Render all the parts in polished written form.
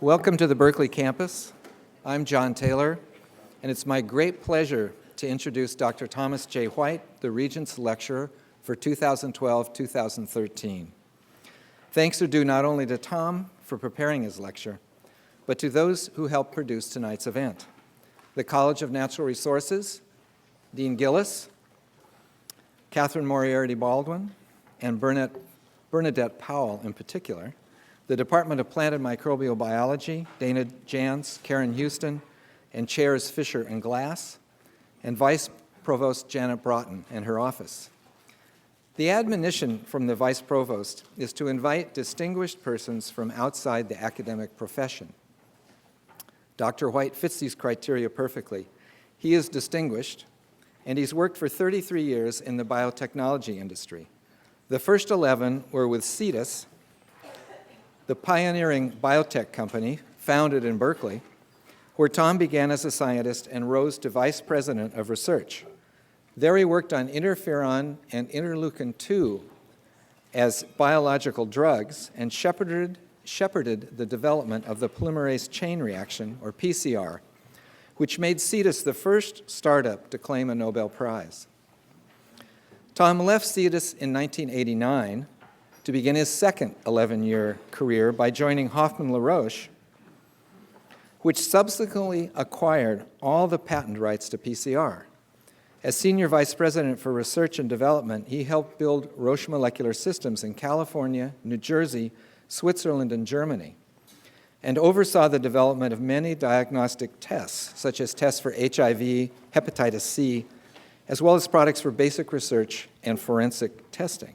Welcome to the Berkeley campus. I'm John Taylor, and it's my great pleasure to introduce Dr. Thomas J. White, the Regents Lecturer for 2012-2013. Thanks are due not only to Tom for preparing his lecture, but to those who helped produce tonight's event. The College of Natural Resources, Dean Gillis, Catherine Moriarty Baldwin, and Bernadette Powell in particular, the Department of Plant and Microbial Biology, Dana Jans, Karen Houston, and Chairs Fisher and Glass, and Vice Provost Janet Broughton and her office. The admonition from the Vice Provost is to invite distinguished persons from outside the academic profession. Dr. White fits these criteria perfectly. He is distinguished, and he's worked for 33 years in the biotechnology industry. The first 11 were with Cetus, the pioneering biotech company founded in Berkeley, where Tom began as a scientist and rose to vice president of research. There he worked on interferon and interleukin-2 as biological drugs and shepherded the development of the Polymerase Chain reaction, or PCR, which made Cetus the first startup to claim a Nobel Prize. Tom left Cetus in 1989 to begin his second 11-year career by joining Hoffmann-La Roche, which subsequently acquired all the patent rights to PCR. As Senior Vice President for Research and Development, he helped build Roche Molecular Systems in California, New Jersey, Switzerland, and Germany, and oversaw the development of many diagnostic tests, such as tests for HIV, hepatitis C, as well as products for basic research and forensic testing.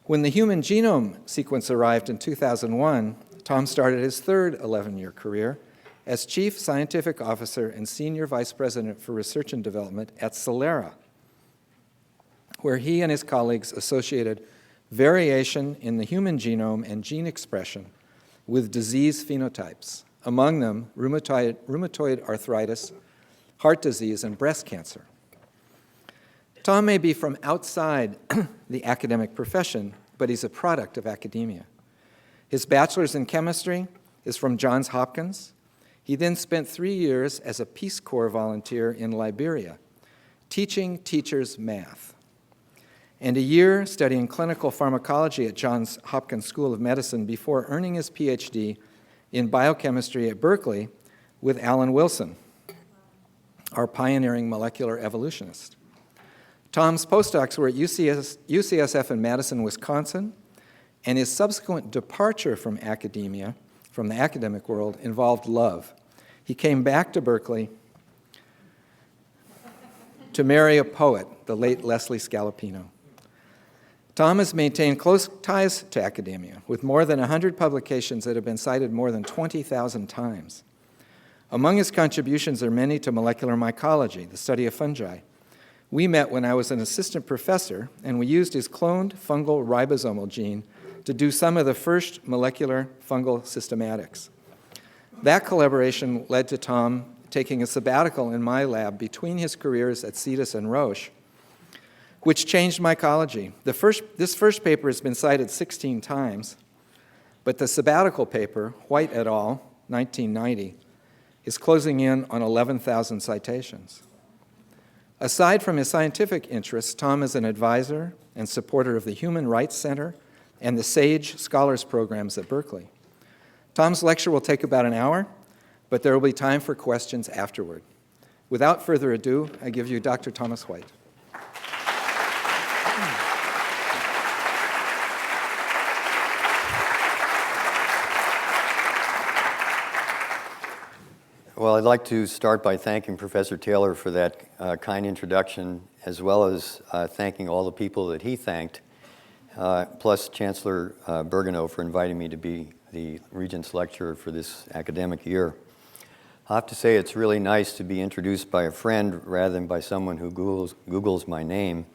When the human genome sequence arrived in 2001, Tom started his third 11-year career as Chief Scientific Officer and Senior Vice President for Research and Development at Celera, where he and his colleagues associated variation in the human genome and gene expression with disease phenotypes, among them rheumatoid arthritis, heart disease, and breast cancer. Tom may be from outside the academic profession, but he's a product of academia. His bachelor's in chemistry is from Johns Hopkins. He then spent 3 years as a Peace Corps volunteer in Liberia, teaching teachers math, and a year studying clinical pharmacology at Johns Hopkins School of Medicine before earning his PhD in biochemistry at Berkeley with Alan Wilson, our pioneering molecular evolutionist. Tom's postdocs were at UCSF in Madison, Wisconsin, and his subsequent departure from academia, from the academic world, involved love. He came back to Berkeley to marry a poet, the late Leslie Scalapino. Tom has maintained close ties to academia, with more than 100 publications that have been cited more than 20,000 times. Among his contributions are many to molecular mycology, the study of fungi. We met when I was an assistant professor, and we used his cloned fungal ribosomal gene to do some of the first molecular fungal systematics. That collaboration led to Tom taking a sabbatical in my lab between his careers at Cetus and Roche, which changed mycology. This first paper has been cited 16 times, but the sabbatical paper, White et al., 1990, is closing in on 11,000 citations. Aside from his scientific interests, Tom is an advisor and supporter of the Human Rights Center and the SAGE Scholars Programs at Berkeley. Tom's lecture will take about an hour, but there will be time for questions afterward. Without further ado, I give you Dr. Thomas White. Well, I'd like to start by thanking Professor Taylor for that kind introduction, as well as thanking all the people that he thanked, plus Chancellor Bergenow for inviting me to be the Regents Lecturer for this academic year. I have to say it's really nice to be introduced by a friend rather than by someone who Googles my name,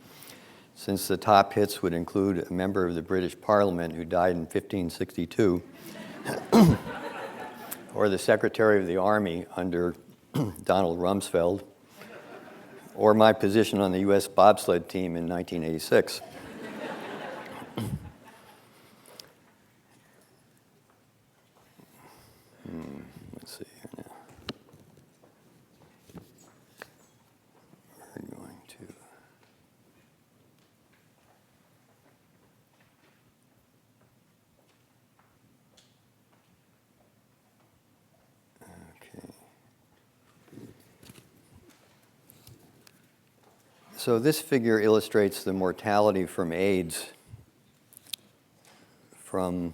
since the top hits would include a member of the British Parliament who died in 1562, or the Secretary of the Army under Donald Rumsfeld, or my position on the U.S. bobsled team in 1986. So this figure illustrates the mortality from AIDS from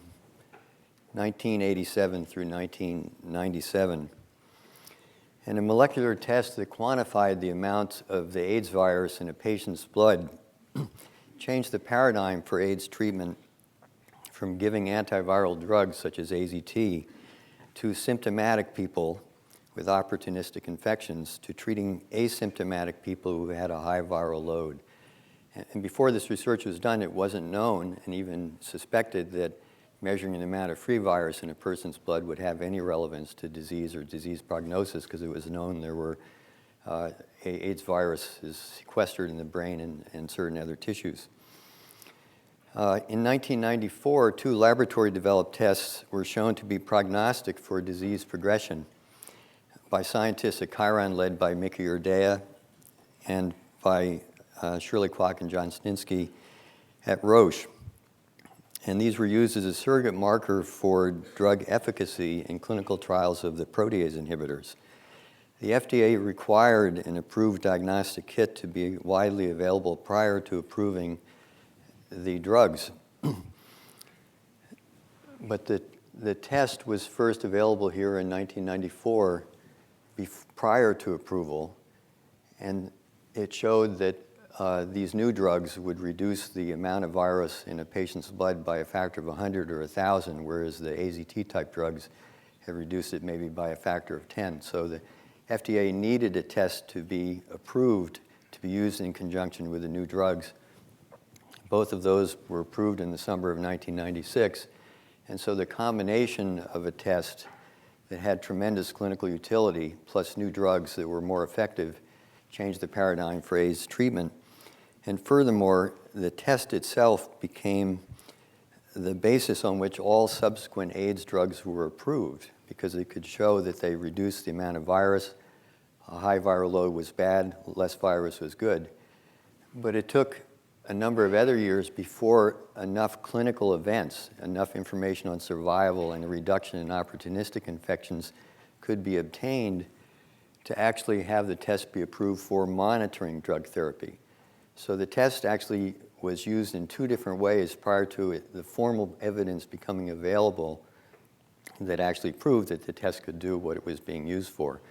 1987 through 1997. And a molecular test that quantified the amount of the AIDS virus in a patient's blood changed the paradigm for AIDS treatment from giving antiviral drugs such as AZT to symptomatic people with opportunistic infections to treating asymptomatic people who had a high viral load. And before this research was done, it wasn't known and even suspected that measuring the amount of free virus in a person's blood would have any relevance to disease or disease prognosis, because it was known there were AIDS virus is sequestered in the brain and certain other tissues. In 1994, 2 laboratory-developed tests were shown to be prognostic for disease progression by scientists at Chiron, led by Mickey Urdea, and by Shirley Kwok and John Stinsky at Roche. And these were used as a surrogate marker for drug efficacy in clinical trials of the protease inhibitors. The FDA required an approved diagnostic kit to be widely available prior to approving the drugs. But the test was first available here in 1994 prior to approval, and it showed that these new drugs would reduce the amount of virus in a patient's blood by a factor of 100 or 1,000, whereas the AZT-type drugs have reduced it maybe by a factor of 10. So the FDA needed a test to be approved to be used in conjunction with the new drugs. Both of those were approved in the summer of 1996, and so the combination of a test that had tremendous clinical utility plus new drugs that were more effective changed the paradigm for AIDS treatment. And furthermore, the test itself became the basis on which all subsequent AIDS drugs were approved, because it could show that they reduced the amount of virus. A high viral load was bad, less virus was good. But it took a number of other years before enough clinical events, enough information on survival and a reduction in opportunistic infections could be obtained to actually have the test be approved for monitoring drug therapy. So the test actually was used in 2 different ways prior to the formal evidence becoming available that actually proved that the test could do what it was being used for.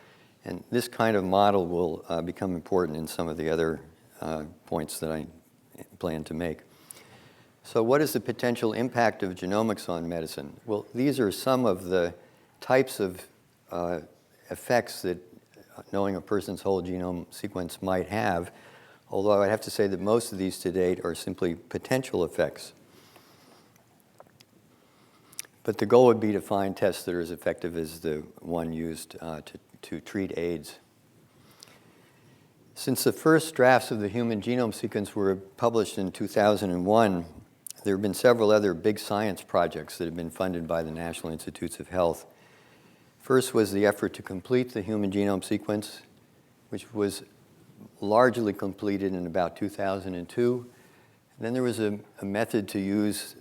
And this kind of model will become important in some of the other points that I plan to make. So what is the potential impact of genomics on medicine? Well, these are some of the types of effects that knowing a person's whole genome sequence might have, although I have to say that most of these to date are simply potential effects. But the goal would be to find tests that are as effective as the one used to treat AIDS. Since the first drafts of the human genome sequence were published in 2001, there have been several other big science projects that have been funded by the National Institutes of Health. First was the effort to complete the human genome sequence, which was largely completed in about 2002. Then there was a method to use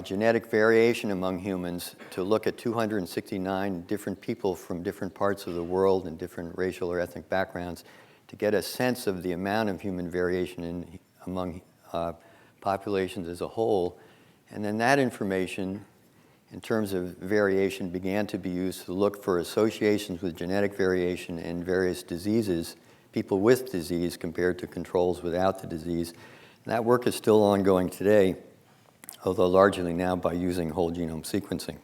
genetic variation among humans to look at 269 different people from different parts of the world and different racial or ethnic backgrounds to get a sense of the amount of human variation among populations as a whole. And then that information, in terms of variation, began to be used to look for associations with genetic variation in various diseases, people with disease compared to controls without the disease. And that work is still ongoing today, although largely now by using whole genome sequencing.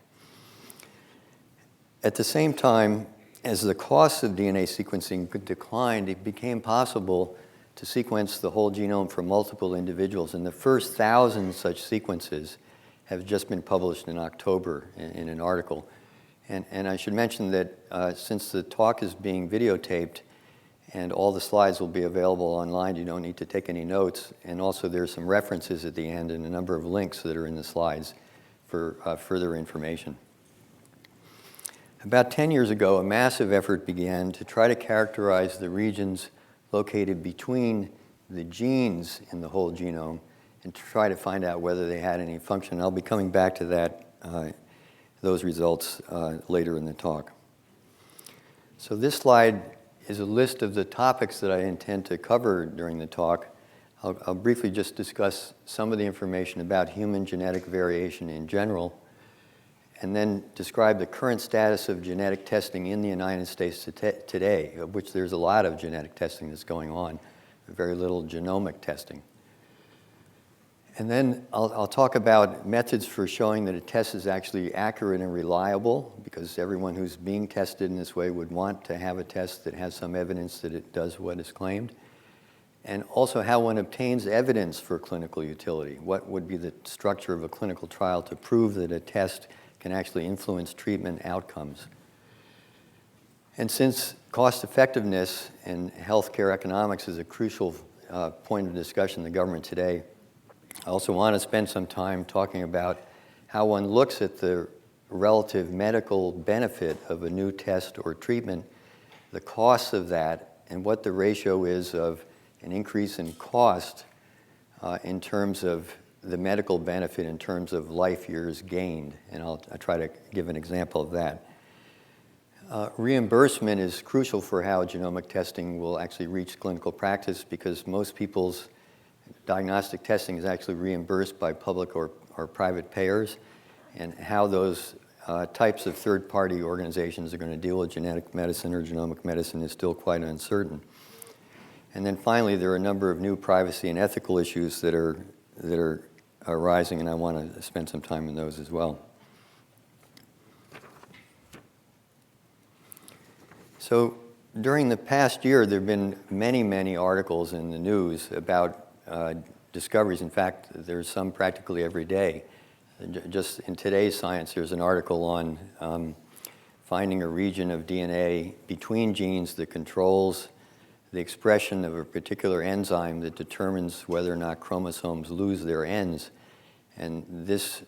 At the same time, as the cost of DNA sequencing declined, it became possible to sequence the whole genome for multiple individuals. And the first 1,000 such sequences have just been published in October in an article. And I should mention that since the talk is being videotaped and all the slides will be available online, you don't need to take any notes. And also there's some references at the end and a number of links that are in the slides for further information. About 10 years ago, a massive effort began to try to characterize the regions located between the genes in the whole genome and to try to find out whether they had any function. I'll be coming back to that, those results later in the talk. So this slide is a list of the topics that I intend to cover during the talk. I'll briefly just discuss some of the information about human genetic variation in general, and then describe the current status of genetic testing in the United States today, of which there's a lot of genetic testing that's going on, very little genomic testing. And then I'll talk about methods for showing that a test is actually accurate and reliable, because everyone who's being tested in this way would want to have a test that has some evidence that it does what is claimed. And also how one obtains evidence for clinical utility. What would be the structure of a clinical trial to prove that a test can actually influence treatment outcomes? And since cost effectiveness and healthcare economics is a crucial point of discussion in the government today, I also want to spend some time talking about how one looks at the relative medical benefit of a new test or treatment, the costs of that, and what the ratio is of an increase in cost in terms of the medical benefit in terms of life years gained. And I'll try to give an example of that. Reimbursement is crucial for how genomic testing will actually reach clinical practice, because most people's diagnostic testing is actually reimbursed by public or private payers, and how those types of third-party organizations are going to deal with genetic medicine or genomic medicine is still quite uncertain. And then finally, there are a number of new privacy and ethical issues that are arising, and I want to spend some time on those as well. So during the past year, there have been many, many articles in the news about discoveries. In fact, there's some practically every day. Just in today's Science, there's an article on finding a region of DNA between genes that controls the expression of a particular enzyme that determines whether or not chromosomes lose their ends. And this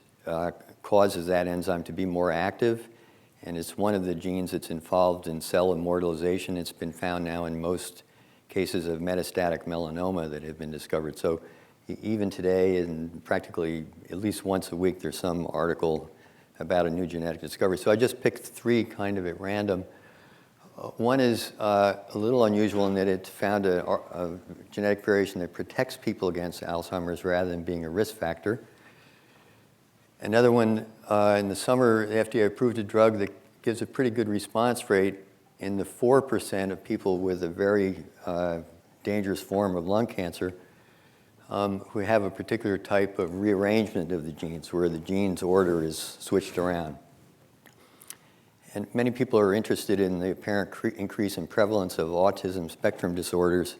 causes that enzyme to be more active, and it's one of the genes that's involved in cell immortalization. It's been found now in most cases of metastatic melanoma that have been discovered. So even today, and practically at least once a week, there's some article about a new genetic discovery. So I just picked three kind of at random. One is a little unusual in that it found a genetic variation that protects people against Alzheimer's rather than being a risk factor. Another one, in the summer, the FDA approved a drug that gives a pretty good response rate in the 4% of people with a very dangerous form of lung cancer who have a particular type of rearrangement of the genes, where the gene's order is switched around. And many people are interested in the apparent increase in prevalence of autism spectrum disorders.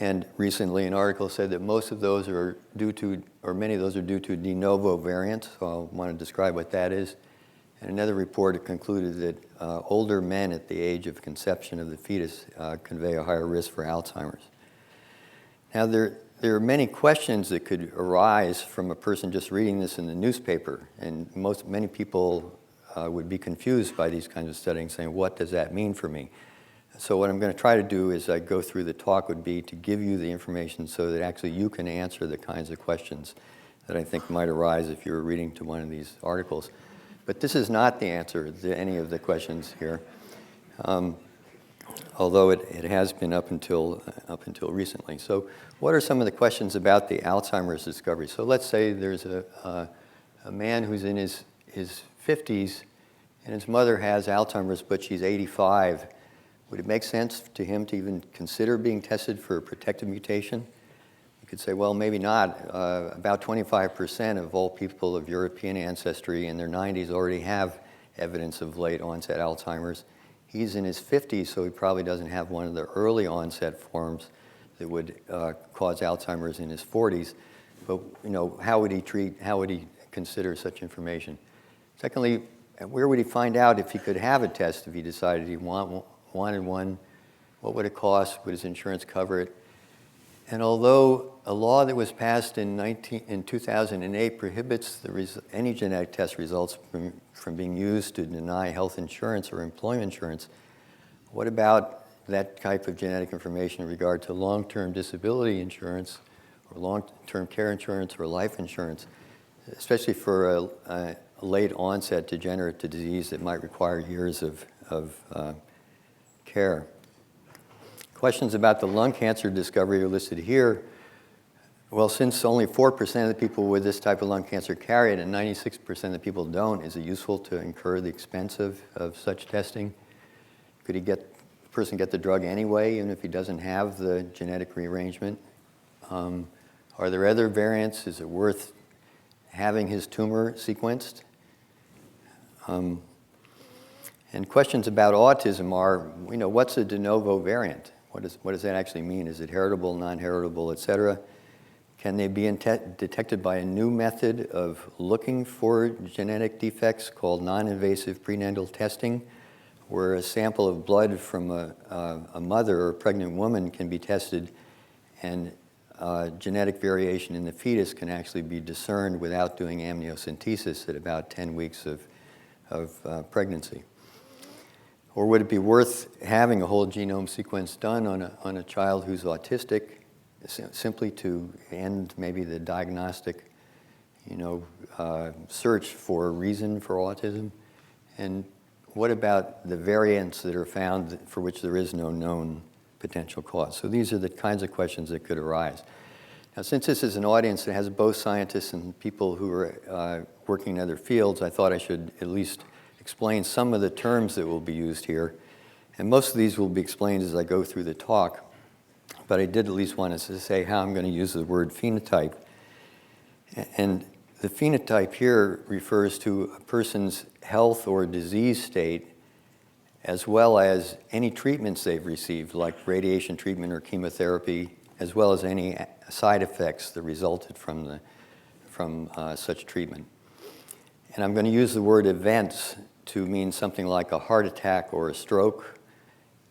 And recently, an article said that most of those are due to, or many of those are due to de novo variants. So I want to describe what that is. And another report concluded that older men at the age of conception of the fetus convey a higher risk for Alzheimer's. Now, there are many questions that could arise from a person just reading this in the newspaper. And many people would be confused by these kinds of studies, saying, what does that mean for me? So what I'm going to try to do as I go through the talk would be to give you the information so that actually you can answer the kinds of questions that I think might arise if you were reading to one of these articles. But this is not the answer to any of the questions here, although it has been up until recently. So what are some of the questions about the Alzheimer's discovery? So let's say there's a man who's in his 50s, and his mother has Alzheimer's, but she's 85. Would it make sense to him to even consider being tested for a protective mutation? You could say, well, maybe not. About 25% of all people of European ancestry in their 90s already have evidence of late onset Alzheimer's. He's in his 50s, so he probably doesn't have one of the early onset forms that would cause Alzheimer's in his 40s. But how would he consider such information? Secondly, where would he find out if he could have a test if he decided he wanted one? What would it cost? Would his insurance cover it? And although a law that was passed in 2008 prohibits any genetic test results from being used to deny health insurance or employment insurance, what about that type of genetic information in regard to long-term disability insurance or long-term care insurance or life insurance, especially for a late onset degenerative disease that might require years of care? Questions about the lung cancer discovery are listed here. Well, since only 4% of the people with this type of lung cancer carry it and 96% of the people don't, is it useful to incur the expense of such testing? Could the person get the drug anyway, even if he doesn't have the genetic rearrangement? Are there other variants? Is it worth having his tumor sequenced? And questions about autism are, what's a de novo variant? What does that actually mean? Is it heritable, non-heritable, et cetera? Can they be detected by a new method of looking for genetic defects called non-invasive prenatal testing, where a sample of blood from a mother or a pregnant woman can be tested, and genetic variation in the fetus can actually be discerned without doing amniocentesis at about 10 weeks of pregnancy? Or would it be worth having a whole genome sequence done on a child who's autistic, simply to end maybe the diagnostic, search for a reason for autism? And what about the variants that are found for which there is no known potential cause? So these are the kinds of questions that could arise. Now, since this is an audience that has both scientists and people who are working in other fields, I thought I should at least explain some of the terms that will be used here. And most of these will be explained as I go through the talk, but I did at least want to say how I'm going to use the word phenotype. And the phenotype here refers to a person's health or disease state, as well as any treatments they've received, like radiation treatment or chemotherapy, as well as any side effects that resulted from such treatment. And I'm going to use the word events to mean something like a heart attack or a stroke,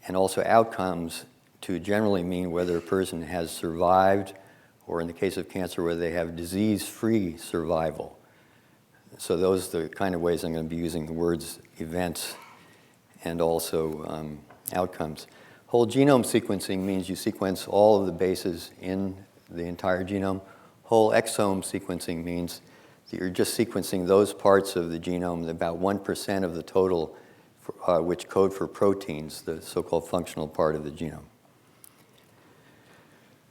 and also outcomes to generally mean whether a person has survived, or in the case of cancer, whether they have disease-free survival. So those are the kind of ways I'm going to be using the words events and also outcomes. Whole genome sequencing means you sequence all of the bases in the entire genome. Whole exome sequencing means that you're just sequencing those parts of the genome, about 1% of the total, which code for proteins, the so-called functional part of the genome.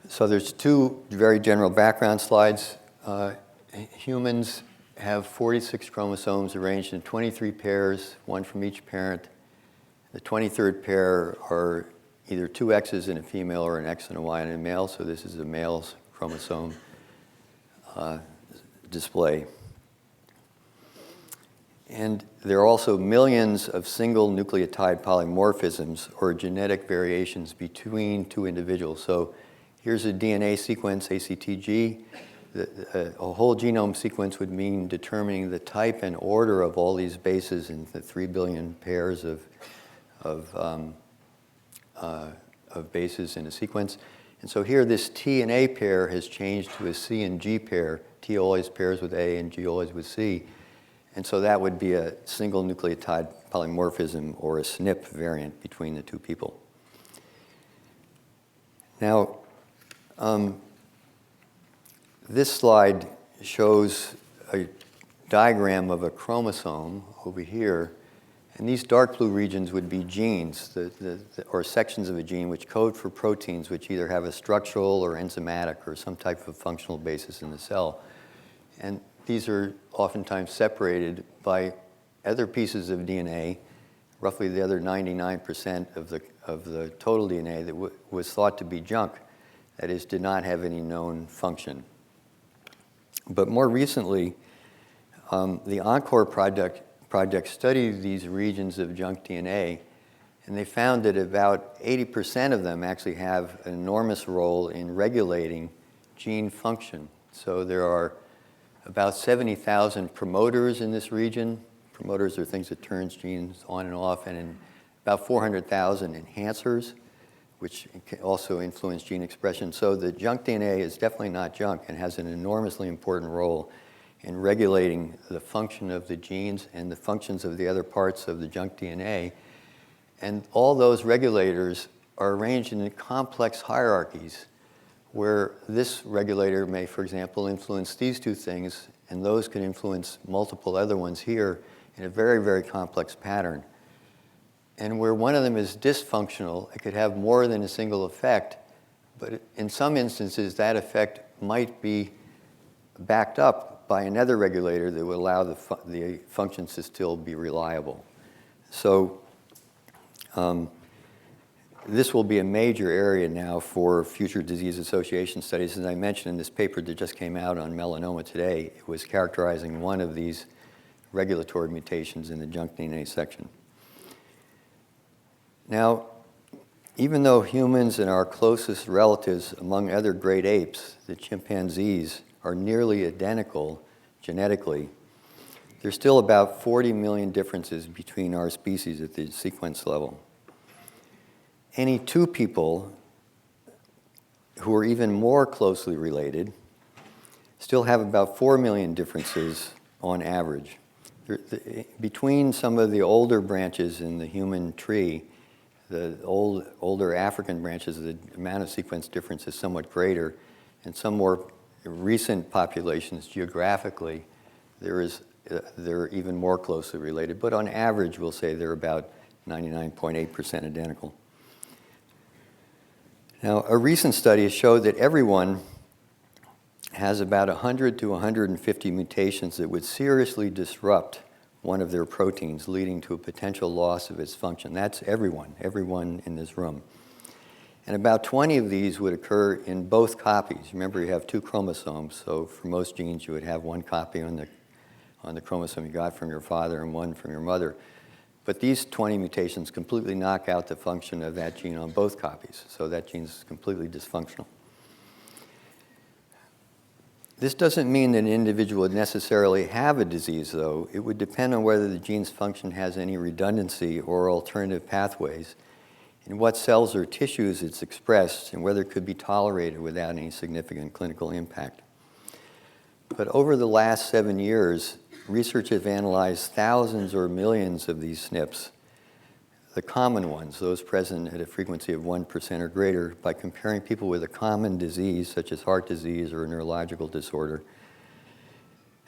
So there's two very general background slides. Humans have 46 chromosomes arranged in 23 pairs, one from each parent. The 23rd pair are either two X's in a female or an X and a Y in a male, so this is a male's chromosome display. And there are also millions of single nucleotide polymorphisms, or genetic variations between two individuals. So here's a DNA sequence, ACTG. A whole genome sequence would mean determining the type and order of all these bases in the 3 billion pairs of bases in a sequence. And so here this T and A pair has changed to a C and G pair. T always pairs with A and G always with C. And so that would be a single nucleotide polymorphism, or a SNP variant between the two people. Now, this slide shows a diagram of a chromosome over here. And these dark blue regions would be genes, or sections of a gene which code for proteins which either have a structural or enzymatic or some type of functional basis in the cell. And these are oftentimes separated by other pieces of DNA, roughly the other 99% of the total DNA that was thought to be junk, that is, did not have any known function. But more recently, the ENCORE project studied these regions of junk DNA, and they found that about 80% of them actually have an enormous role in regulating gene function. So there are about 70,000 promoters in this region. Promoters are things that turns genes on and off, and about 400,000 enhancers, which can also influence gene expression. So the junk DNA is definitely not junk and has an enormously important role in regulating the function of the genes and the functions of the other parts of the junk DNA. And all those regulators are arranged in complex hierarchies, where this regulator may, for example, influence these two things, and those can influence multiple other ones here in a very, very complex pattern. And where one of them is dysfunctional, it could have more than a single effect, but in some instances, that effect might be backed up by another regulator that would allow the functions to still be reliable. So this will be a major area now for future disease association studies. As I mentioned in this paper that just came out on melanoma today, it was characterizing one of these regulatory mutations in the junk DNA section. Now, even though humans and our closest relatives, among other great apes, the chimpanzees, are nearly identical genetically, there's still about 40 million differences between our species at the sequence level. Any two people who are even more closely related still have about 4 million differences on average. Between some of the older branches in the human tree, the older African branches, the amount of sequence difference is somewhat greater. And some more recent populations geographically, they're even more closely related. But on average, we'll say they're about 99.8% identical. Now, a recent study has showed that everyone has about 100 to 150 mutations that would seriously disrupt one of their proteins, leading to a potential loss of its function. That's everyone in this room. And about 20 of these would occur in both copies. Remember, you have two chromosomes, so for most genes, you would have one copy on the chromosome you got from your father and one from your mother. But these 20 mutations completely knock out the function of that gene on both copies, so that gene's completely dysfunctional. This doesn't mean that an individual would necessarily have a disease, though. It would depend on whether the gene's function has any redundancy or alternative pathways, in what cells or tissues it's expressed, and whether it could be tolerated without any significant clinical impact. But over the last 7 years, researchers have analyzed thousands or millions of these SNPs, the common ones, those present at a frequency of 1% or greater, by comparing people with a common disease, such as heart disease or a neurological disorder,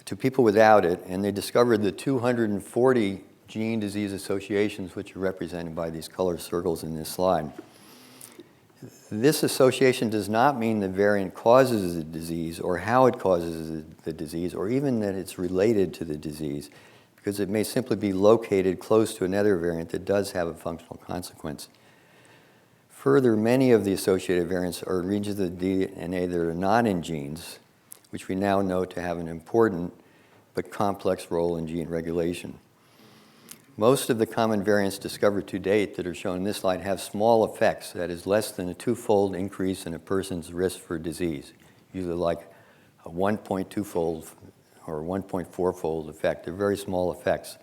to people without it, and they discovered the 240 gene disease associations, which are represented by these colored circles in this slide. This association does not mean the variant causes the disease or how it causes the disease, or even that it's related to the disease, because it may simply be located close to another variant that does have a functional consequence. Further, many of the associated variants are regions of the DNA that are not in genes, which we now know to have an important but complex role in gene regulation. Most of the common variants discovered to date that are shown in this slide have small effects, that is less than a 2-fold increase in a person's risk for disease, usually like a 1.2-fold or 1.4-fold effect. They're very small effects,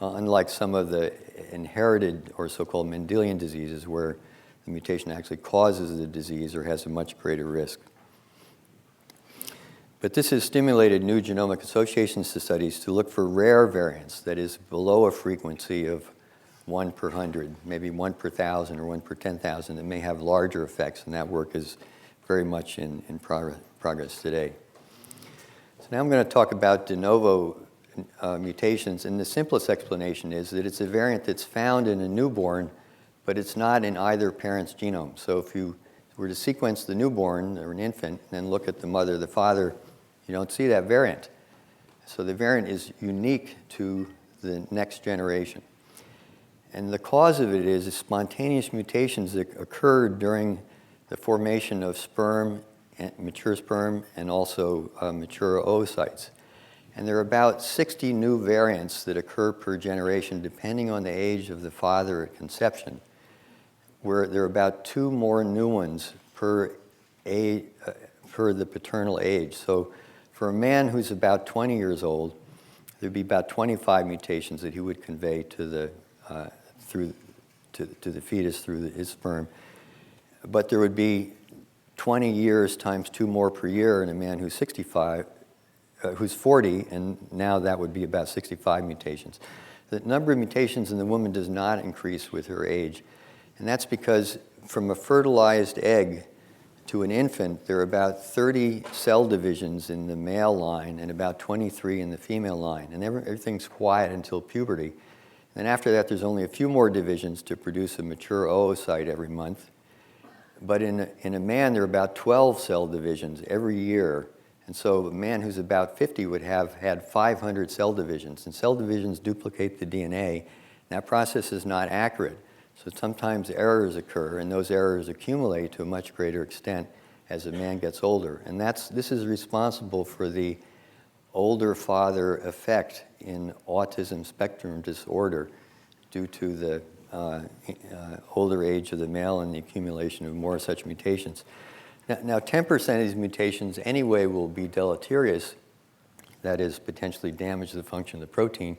unlike some of the inherited or so-called Mendelian diseases where the mutation actually causes the disease or has a much greater risk. But this has stimulated new genomic association studies to look for rare variants, that is below a frequency of 1 per 100, maybe 1 per 1,000 or 1 per 10,000, that may have larger effects, and that work is very much in progress today. So now I'm going to talk about de novo mutations, and the simplest explanation is that it's a variant that's found in a newborn, but it's not in either parent's genome. So if you were to sequence the newborn or an infant and then look at the mother, the father, you don't see that variant. So the variant is unique to the next generation. And the cause of it is spontaneous mutations that occurred during the formation of sperm, mature sperm, and also mature oocytes. And there are about 60 new variants that occur per generation, depending on the age of the father at conception, where there are about 2 more new ones per the paternal age. So for a man who's about 20 years old, there'd be about 25 mutations that he would convey to the fetus through his sperm. But there would be 20 years times 2 more per year in a man who's 40, and now that would be about 65 mutations. The number of mutations in the woman does not increase with her age, and that's because from a fertilized egg to an infant, there are about 30 cell divisions in the male line and about 23 in the female line, and everything's quiet until puberty. Then after that, there's only a few more divisions to produce a mature oocyte every month. But in a man, there are about 12 cell divisions every year. And so a man who's about 50 would have had 500 cell divisions. And cell divisions duplicate the DNA. That process is not accurate. So sometimes errors occur, and those errors accumulate to a much greater extent as a man gets older. And this is responsible for the older father effect in autism spectrum disorder due to the older age of the male and the accumulation of more such mutations. Now 10% of these mutations anyway will be deleterious, that is, potentially damage the function of the protein.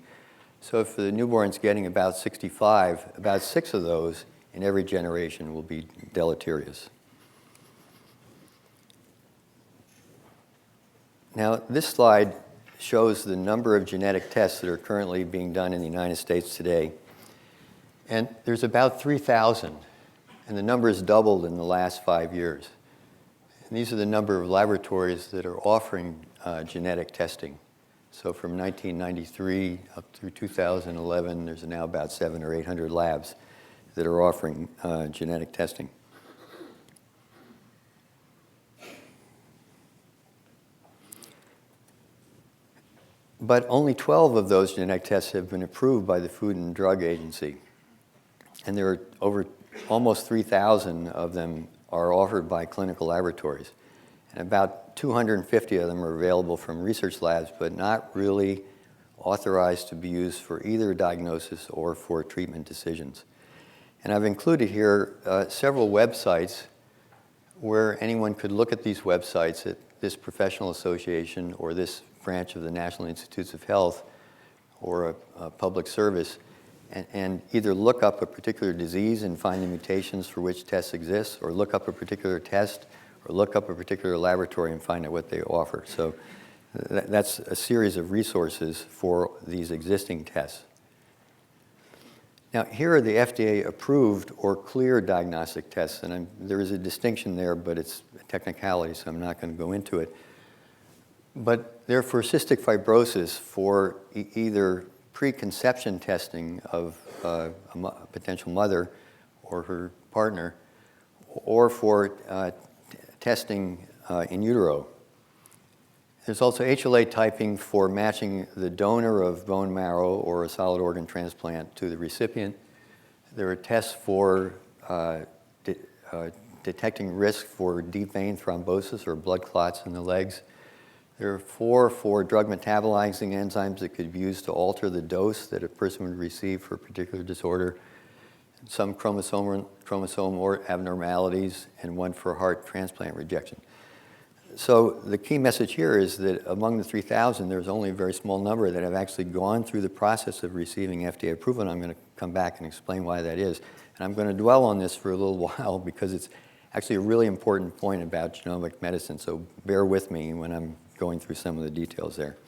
So if the newborn's getting about 65, about 6 of those in every generation will be deleterious. Now this slide shows the number of genetic tests that are currently being done in the United States today. And there's about 3,000, and the number has doubled in the last 5 years. And these are the number of laboratories that are offering genetic testing. So from 1993 up through 2011, there's now about 700 or 800 labs that are offering genetic testing. But only 12 of those genetic tests have been approved by the Food and Drug Agency. And there are over almost 3,000 of them are offered by clinical laboratories. And about 250 of them are available from research labs, but not really authorized to be used for either diagnosis or for treatment decisions. And I've included here several websites where anyone could look at these websites at this professional association or this branch of the National Institutes of Health or a public service and either look up a particular disease and find the mutations for which tests exist, or look up a particular test, or look up a particular laboratory and find out what they offer. So that's a series of resources for these existing tests. Now, here are the FDA-approved or cleared diagnostic tests, and there is a distinction there, but it's a technicality, so I'm not going to go into it. But they're for cystic fibrosis, for either preconception testing of a potential mother or her partner, or for testing in utero. There's also HLA typing for matching the donor of bone marrow or a solid organ transplant to the recipient. There are tests for detecting risk for deep vein thrombosis or blood clots in the legs. There are 4 for drug metabolizing enzymes that could be used to alter the dose that a person would receive for a particular disorder, some chromosome or abnormalities, and 1 for heart transplant rejection. So the key message here is that among the 3,000, there's only a very small number that have actually gone through the process of receiving FDA approval, and I'm going to come back and explain why that is. And I'm going to dwell on this for a little while because it's actually a really important point about genomic medicine, so bear with me when I'm going through some of the details there.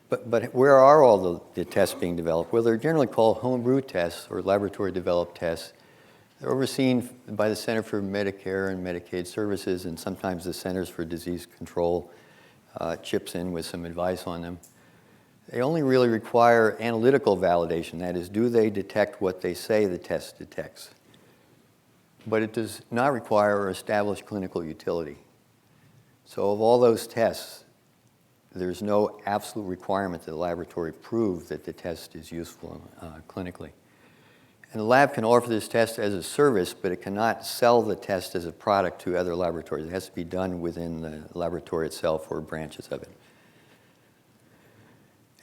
But where are all the tests being developed? Well, they're generally called homebrew tests or laboratory-developed tests. They're overseen by the Center for Medicare and Medicaid Services, and sometimes the Centers for Disease Control chips in with some advice on them. They only really require analytical validation. That is, do they detect what they say the test detects? But it does not require or establish clinical utility. So of all those tests, there's no absolute requirement that the laboratory prove that the test is useful clinically. And the lab can offer this test as a service, but it cannot sell the test as a product to other laboratories. It has to be done within the laboratory itself or branches of it.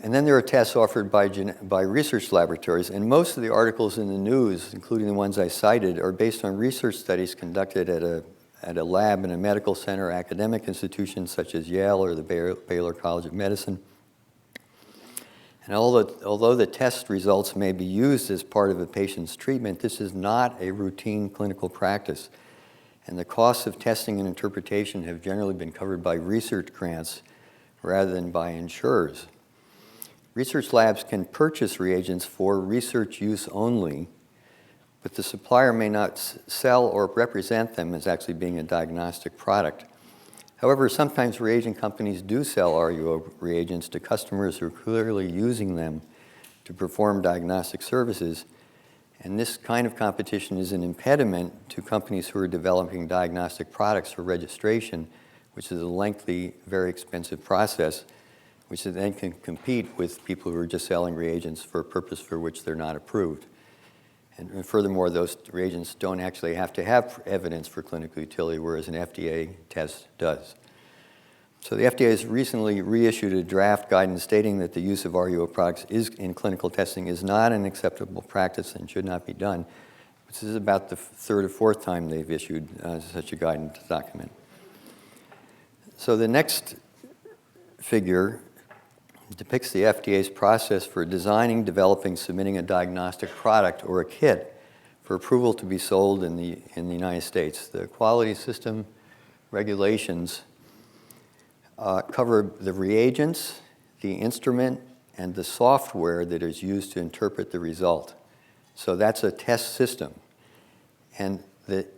And then there are tests offered by research laboratories, and most of the articles in the news, including the ones I cited, are based on research studies conducted at a lab in a medical center, academic institutions such as Yale or the Baylor College of Medicine. And although the test results may be used as part of a patient's treatment, this is not a routine clinical practice. And the costs of testing and interpretation have generally been covered by research grants rather than by insurers. Research labs can purchase reagents for research use only, but the supplier may not sell or represent them as actually being a diagnostic product. However, sometimes reagent companies do sell RUO reagents to customers who are clearly using them to perform diagnostic services. And this kind of competition is an impediment to companies who are developing diagnostic products for registration, which is a lengthy, very expensive process, which then can compete with people who are just selling reagents for a purpose for which they're not approved. And furthermore, those reagents don't actually have to have evidence for clinical utility, whereas an FDA test does. So the FDA has recently reissued a draft guidance stating that the use of RUO products in clinical testing is not an acceptable practice and should not be done. This is about the third or fourth time they've issued such a guidance document. So the next figure depicts the FDA's process for designing, developing, submitting a diagnostic product or a kit for approval to be sold in the United States. The quality system regulations cover the reagents, the instrument, and the software that is used to interpret the result. So that's a test system. And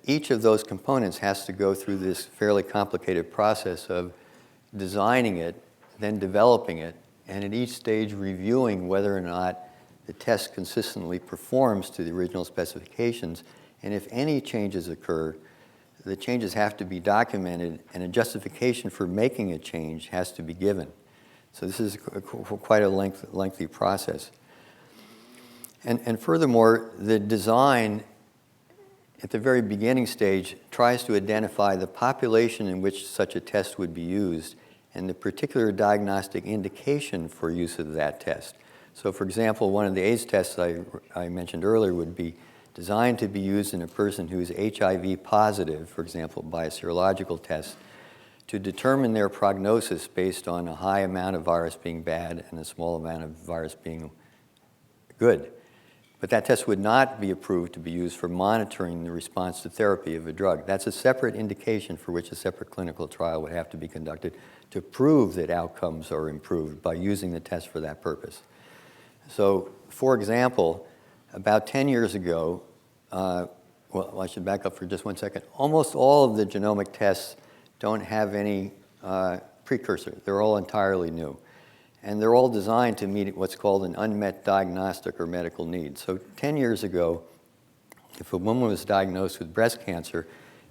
each of those components has to go through this fairly complicated process of designing it, then developing it, and at each stage reviewing whether or not the test consistently performs to the original specifications. And if any changes occur, the changes have to be documented, and a justification for making a change has to be given. So this is quite a lengthy process. And furthermore, the design at the very beginning stage tries to identify the population in which such a test would be used and the particular diagnostic indication for use of that test. So for example, one of the AIDS tests I mentioned earlier would be designed to be used in a person who is HIV positive, for example, by a serological test, to determine their prognosis based on a high amount of virus being bad and a small amount of virus being good. But that test would not be approved to be used for monitoring the response to therapy of a drug. That's a separate indication for which a separate clinical trial would have to be conducted to prove that outcomes are improved by using the test for that purpose. So, for example, about 10 years ago, well, I should back up for just 1 second. Almost all of the genomic tests don't have any precursor. They're all entirely new. And they're all designed to meet what's called an unmet diagnostic or medical need. So 10 years ago, if a woman was diagnosed with breast cancer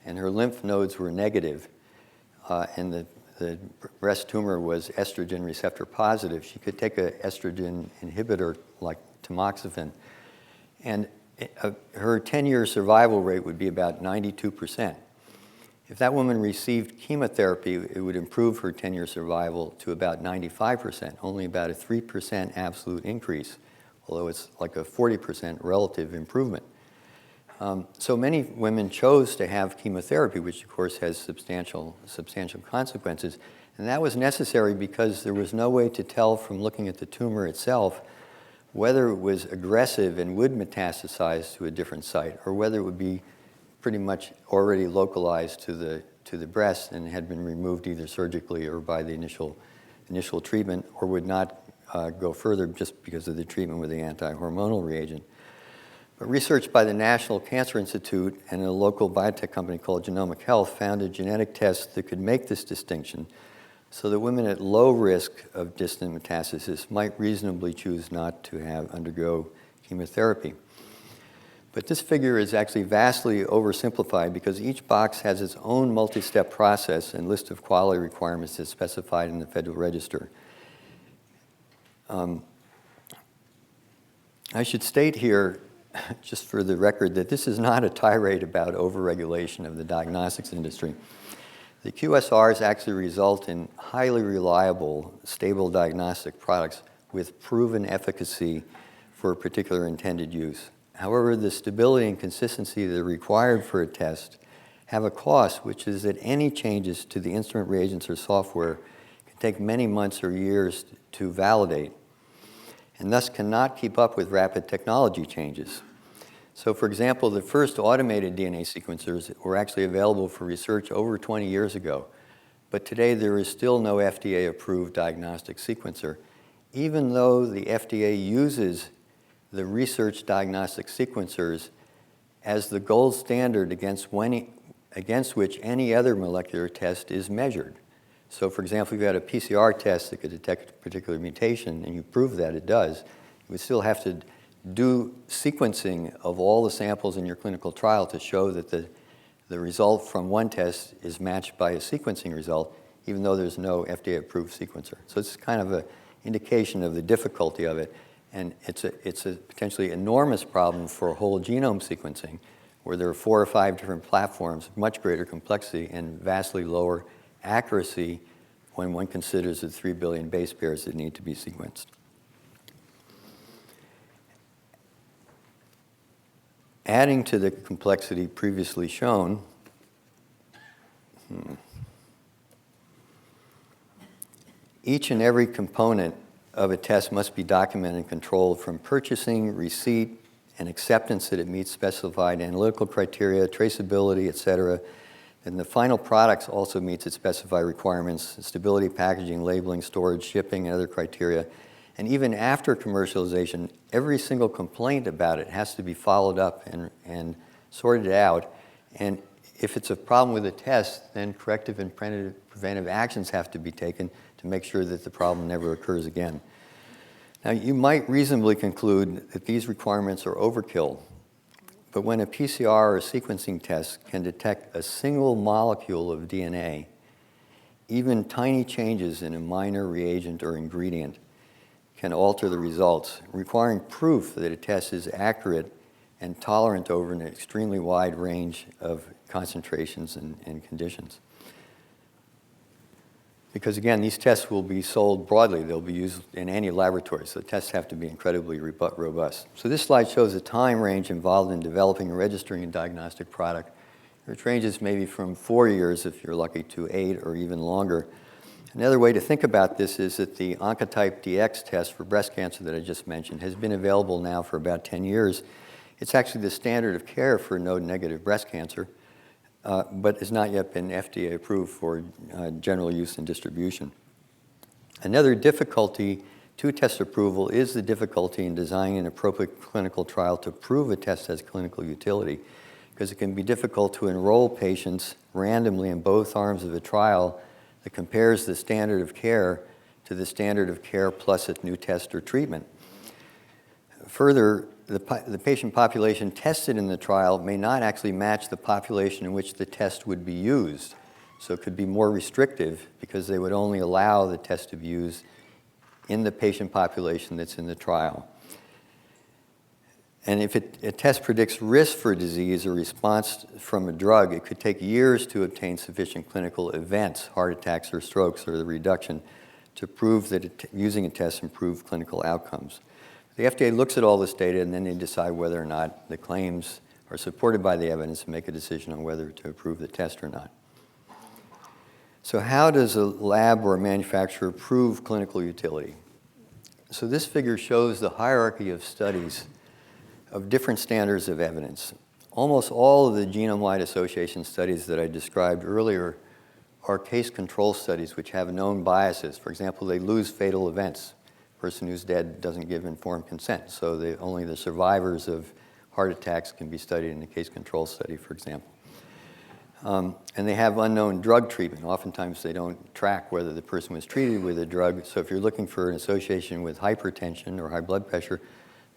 and her lymph nodes were negative and the breast tumor was estrogen receptor positive, she could take an estrogen inhibitor like tamoxifen, and her 10-year survival rate would be about 92%. If that woman received chemotherapy, it would improve her 10-year survival to about 95%, only about a 3% absolute increase, although it's like a 40% relative improvement. So many women chose to have chemotherapy, which of course has substantial consequences. And that was necessary because there was no way to tell from looking at the tumor itself whether it was aggressive and would metastasize to a different site, or whether it would be pretty much already localized to the breast and had been removed either surgically or by the initial treatment, or would not go further just because of the treatment with the anti-hormonal reagent. But research by the National Cancer Institute and a local biotech company called Genomic Health found a genetic test that could make this distinction, so that women at low risk of distant metastasis might reasonably choose not to undergo chemotherapy. But this figure is actually vastly oversimplified because each box has its own multi-step process and list of quality requirements that's specified in the Federal Register. I should state here, just for the record, that this is not a tirade about overregulation of the diagnostics industry. The QSRs actually result in highly reliable, stable diagnostic products with proven efficacy for a particular intended use. However, the stability and consistency that are required for a test have a cost, which is that any changes to the instrument reagents or software can take many months or years to validate, and thus cannot keep up with rapid technology changes. So for example, the first automated DNA sequencers were actually available for research over 20 years ago, but today there is still no FDA-approved diagnostic sequencer, even though the FDA uses the research diagnostic sequencers as the gold standard against which any other molecular test is measured. So for example, if you had a PCR test that could detect a particular mutation and you prove that it does, You would still have to do sequencing of all the samples in your clinical trial to show that the result from one test is matched by a sequencing result, even though there's no FDA-approved sequencer. So it's kind of an indication of the difficulty of it. And it's a potentially enormous problem for whole genome sequencing, where there are 4 or 5 different platforms, much greater complexity and vastly lower accuracy when one considers the 3 billion base pairs that need to be sequenced. Adding to the complexity previously shown, each and every component of a test must be documented and controlled, from purchasing, receipt, and acceptance that it meets specified analytical criteria, traceability, et cetera. And the final products also meets its specified requirements: stability, packaging, labeling, storage, shipping, and other criteria. And even after commercialization, every single complaint about it has to be followed up and sorted out. And if it's a problem with the test, then corrective and preventive actions have to be taken to make sure that the problem never occurs again. Now, you might reasonably conclude that these requirements are overkill, but when a PCR or a sequencing test can detect a single molecule of DNA, even tiny changes in a minor reagent or ingredient can alter the results, requiring proof that a test is accurate and tolerant over an extremely wide range of concentrations and conditions. Because again, these tests will be sold broadly. They'll be used in any laboratory, so the tests have to be incredibly robust. So this slide shows the time range involved in developing and registering a diagnostic product, which ranges maybe from 4 years, if you're lucky, to 8 or even longer. Another way to think about this is that the Oncotype DX test for breast cancer that I just mentioned has been available now for about 10 years. It's actually the standard of care for node-negative breast cancer, but has not yet been FDA approved for general use and distribution. Another difficulty to test approval is the difficulty in designing an appropriate clinical trial to prove a test has clinical utility, because it can be difficult to enroll patients randomly in both arms of a trial that compares the standard of care to the standard of care plus a new test or treatment. Further, the patient population tested in the trial may not actually match the population in which the test would be used. So it could be more restrictive because they would only allow the test to be used in the patient population that's in the trial. And if a test predicts risk for disease or response from a drug, it could take years to obtain sufficient clinical events, heart attacks or strokes, or the reduction, to prove that using a test improves clinical outcomes. The FDA looks at all this data, and then they decide whether or not the claims are supported by the evidence and make a decision on whether to approve the test or not. So how does a lab or a manufacturer prove clinical utility? So this figure shows the hierarchy of studies of different standards of evidence. Almost all of the genome-wide association studies that I described earlier are case control studies which have known biases. For example, they lose fatal events. A person who's dead doesn't give informed consent, so only the survivors of heart attacks can be studied in a case control study, for example. And they have unknown drug treatment. Oftentimes they don't track whether the person was treated with a drug. So if you're looking for an association with hypertension or high blood pressure,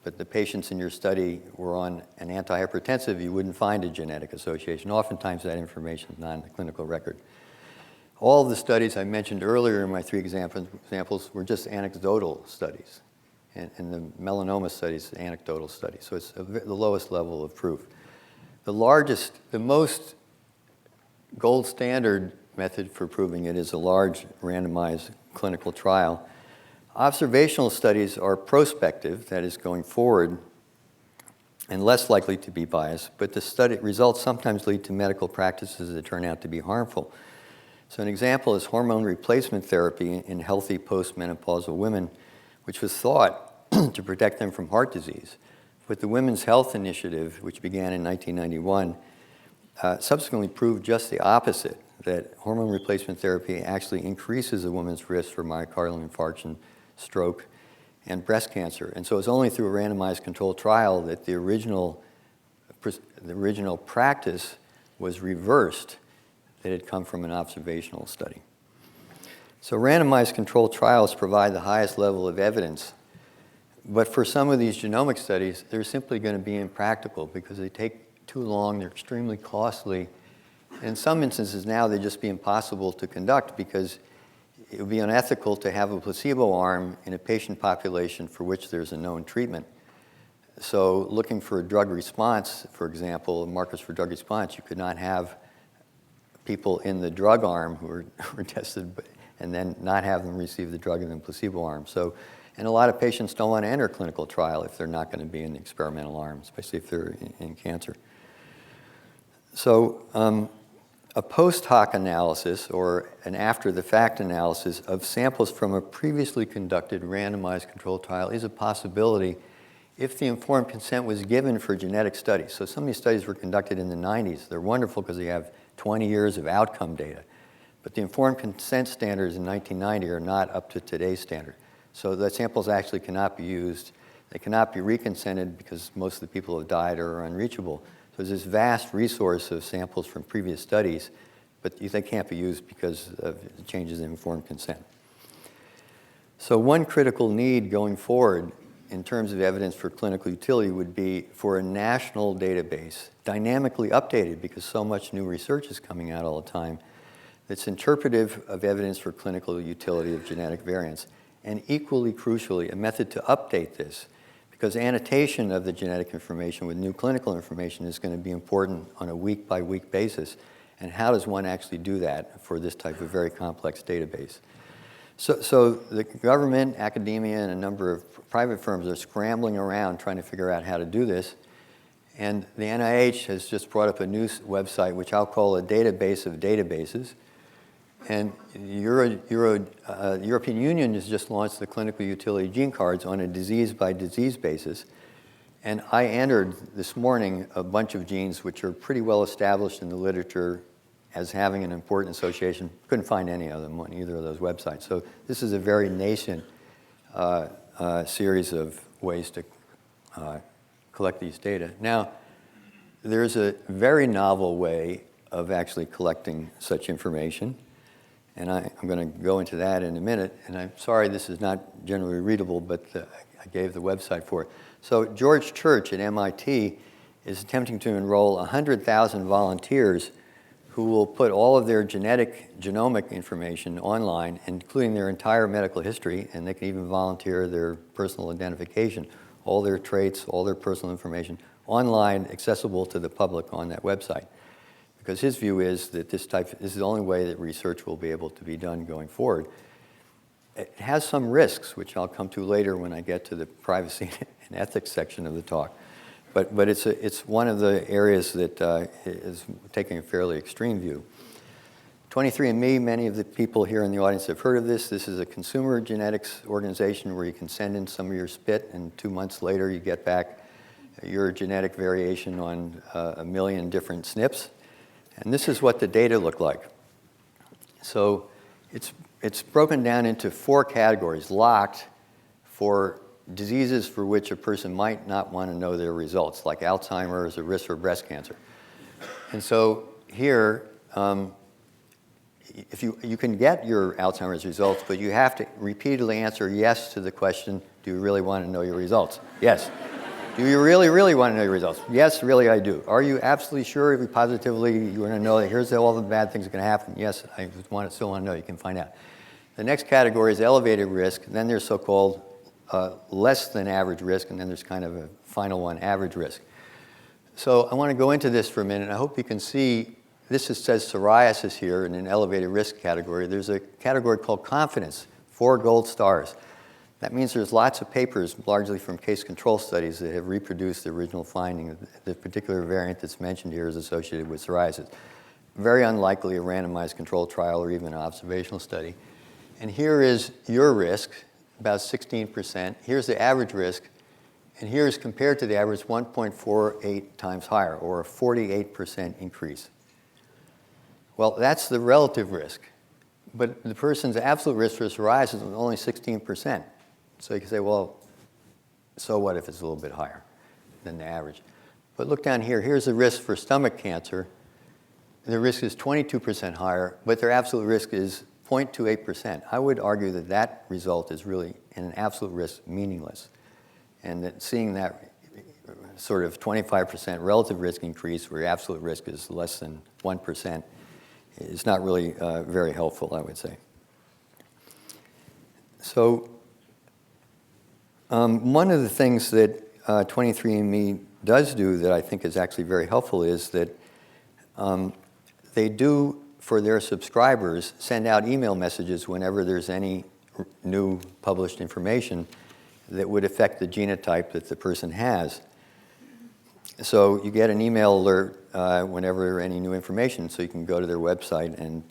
but the patients in your study were on an antihypertensive, you wouldn't find a genetic association. Oftentimes that information is not in the clinical record. All of the studies I mentioned earlier in my 3 examples were just anecdotal studies. And the melanoma studies, anecdotal studies. So it's the lowest level of proof. The most gold standard method for proving it is a large randomized clinical trial. Observational studies are prospective, that is going forward, and less likely to be biased, but the study results sometimes lead to medical practices that turn out to be harmful. So an example is hormone replacement therapy in healthy postmenopausal women, which was thought to protect them from heart disease. But the Women's Health Initiative, which began in 1991, subsequently proved just the opposite, that hormone replacement therapy actually increases a woman's risk for myocardial infarction, stroke, and breast cancer. And so it's only through a randomized controlled trial that the original practice was reversed, that had come from an observational study. So randomized controlled trials provide the highest level of evidence But for some of these genomic studies, they're simply going to be impractical because they take too long, they're extremely costly. In some instances now, they'd just be impossible to conduct because it would be unethical to have a placebo arm in a patient population for which there's a known treatment. So looking for a drug response, for example, markers for drug response, you could not have people in the drug arm who were tested and then not have them receive the drug in the placebo arm. So, and a lot of patients don't want to enter clinical trial if they're not going to be in the experimental arm, especially if they're in cancer. So a post hoc analysis or an after-the-fact analysis of samples from a previously conducted randomized controlled trial is a possibility if the informed consent was given for genetic studies. So some of these studies were conducted in the 90s. They're wonderful because they have 20 years of outcome data. But the informed consent standards in 1990 are not up to today's standard. So the samples actually cannot be used. They cannot be reconsented because most of the people have died or are unreachable. So there's this vast resource of samples from previous studies, but they can't be used because of changes in informed consent. So one critical need going forward in terms of evidence for clinical utility would be for a national database, dynamically updated because so much new research is coming out all the time, that's interpretive of evidence for clinical utility of genetic variants, and equally crucially, a method to update this, because annotation of the genetic information with new clinical information is going to be important on a week-by-week basis, and how does one actually do that for this type of very complex database? So the government, academia, and a number of private firms are scrambling around trying to figure out how to do this. And the NIH has just brought up a new website, which I'll call a database of databases. And the European Union has just launched the clinical utility gene cards on a disease-by-disease basis. And I entered this morning a bunch of genes which are pretty well established in the literature as having an important association. Couldn't find any of them on either of those websites. So this is a very nascent series of ways to collect these data. Now, there's a very novel way of actually collecting such information, and I'm going to go into that in a minute. And I'm sorry this is not generally readable, but I gave the website for it. So George Church at MIT is attempting to enroll 100,000 volunteers who will put all of their genomic information online, including their entire medical history, and they can even volunteer their personal identification, all their traits, all their personal information, online, accessible to the public on that website. Because his view is that this is the only way that research will be able to be done going forward. It has some risks, which I'll come to later when I get to the privacy and ethics section of the talk. But it's one of the areas that is taking a fairly extreme view. 23andMe, many of the people here in the audience have heard of this. This is a consumer genetics organization where you can send in some of your spit, and 2 months later you get back your genetic variation on 1 million different SNPs. And this is what the data look like. So it's broken down into 4 categories, locked for diseases for which a person might not want to know their results, like Alzheimer's or risk for breast cancer. And so here, if you can get your Alzheimer's results, but you have to repeatedly answer yes to the question, do you really want to know your results? Yes. Do you really, really want to know your results? Yes, really, I do. Are you absolutely sure, positively, you want to know that here's all the bad things that are going to happen? Yes, I still want to know. You can find out. The next category is elevated risk. Then there's so-called less than average risk, and then there's kind of a final one, average risk. So I want to go into this for a minute. I hope you can see, this says psoriasis here in an elevated risk category. There's a category called confidence, 4 gold stars. That means there's lots of papers, largely from case control studies, that have reproduced the original finding. The particular variant that's mentioned here is associated with psoriasis. Very unlikely a randomized controlled trial or even an observational study. And here is your risk, about 16%. Here's the average risk, and here's compared to the average 1.48 times higher, or a 48% increase. Well, that's the relative risk, but the person's absolute risk for psoriasis is only 16%. So you can say, well, so what if it's a little bit higher than the average? But look down here. Here's the risk for stomach cancer. The risk is 22% higher, but their absolute risk is 0.28%. I would argue that that result is really, in an absolute risk, meaningless. and that seeing that sort of 25% relative risk increase where absolute risk is less than 1% is not really very helpful, I would say. So one of the things that 23andMe does do that I think is actually very helpful is that they do, for their subscribers, send out email messages whenever there's any new published information that would affect the genotype that the person has. So you get an email alert whenever any new information, so you can go to their website and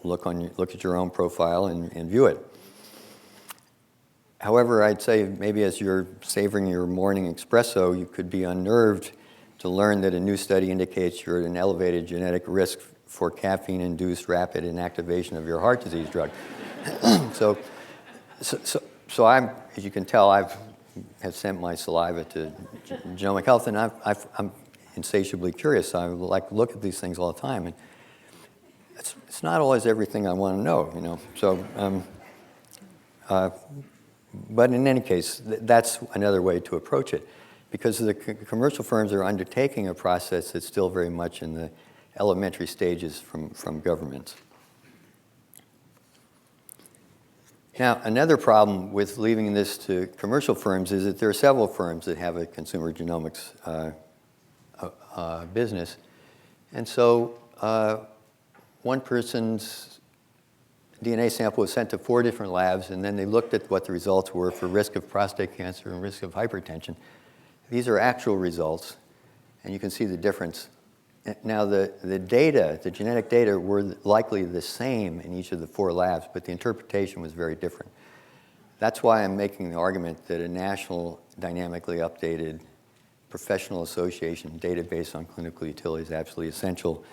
look at your own profile and view it. However, I'd say maybe as you're savoring your morning espresso, you could be unnerved to learn that a new study indicates you're at an elevated genetic risk for caffeine-induced rapid inactivation of your heart disease drug. So I'm, as you can tell, have sent my saliva to Genomic Health, and I'm insatiably curious. I like to look at these things all the time, and it's not always everything I want to know, you know. So, but in any case, that's another way to approach it, because the commercial firms are undertaking a process that's still very much in the elementary stages from governments. Now, another problem with leaving this to commercial firms is that there are several firms that have a consumer genomics business. And so one person's DNA sample was sent to 4 different labs, and then they looked at what the results were for risk of prostate cancer and risk of hypertension. These are actual results, and you can see the difference. Now, the data, the genetic data, were likely the same in each of the 4 labs, but the interpretation was very different. That's why I'm making the argument that a national, dynamically updated professional association database on clinical utility is absolutely essential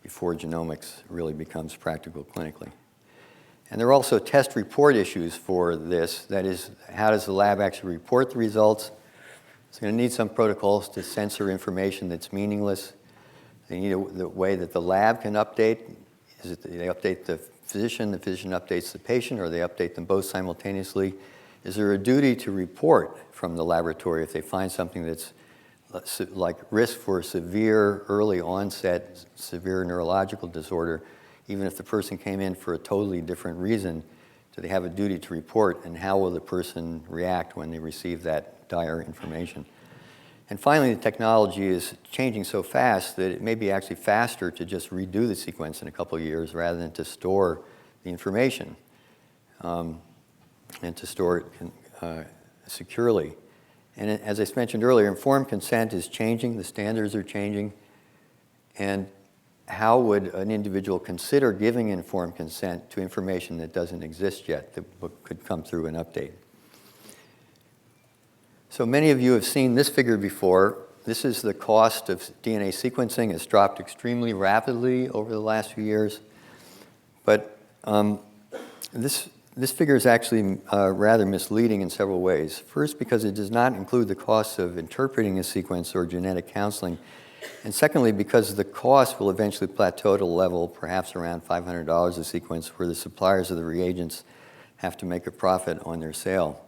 before genomics really becomes practical clinically. And there are also test report issues for this. That is, how does the lab actually report the results? It's going to need some protocols to censor information that's meaningless. They need the way that the lab can update. Is it they update the physician updates the patient, or they update them both simultaneously? Is there a duty to report from the laboratory if they find something that's like risk for severe early onset, severe neurological disorder, even if the person came in for a totally different reason? Do they have a duty to report, and how will the person react when they receive that dire information? And finally, the technology is changing so fast that it may be actually faster to just redo the sequence in a couple of years rather than to store the information and to store it securely. And as I mentioned earlier, informed consent is changing, the standards are changing, and how would an individual consider giving informed consent to information that doesn't exist yet, that could come through an update? So many of you have seen this figure before. This is the cost of DNA sequencing. It's dropped extremely rapidly over the last few years. But this figure is actually rather misleading in several ways. First, because it does not include the costs of interpreting a sequence or genetic counseling. And secondly, because the cost will eventually plateau at a level perhaps around $500 a sequence, where the suppliers of the reagents have to make a profit on their sale.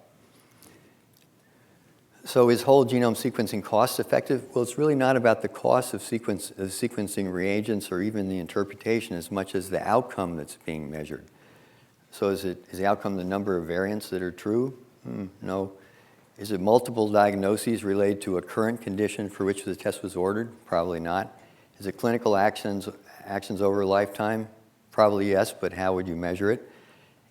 So is whole genome sequencing cost effective? Well, it's really not about the cost of sequencing reagents or even the interpretation as much as the outcome that's being measured. So is the outcome the number of variants that are true? No. Is it multiple diagnoses related to a current condition for which the test was ordered? Probably not. Is it clinical actions over a lifetime? Probably yes, but how would you measure it?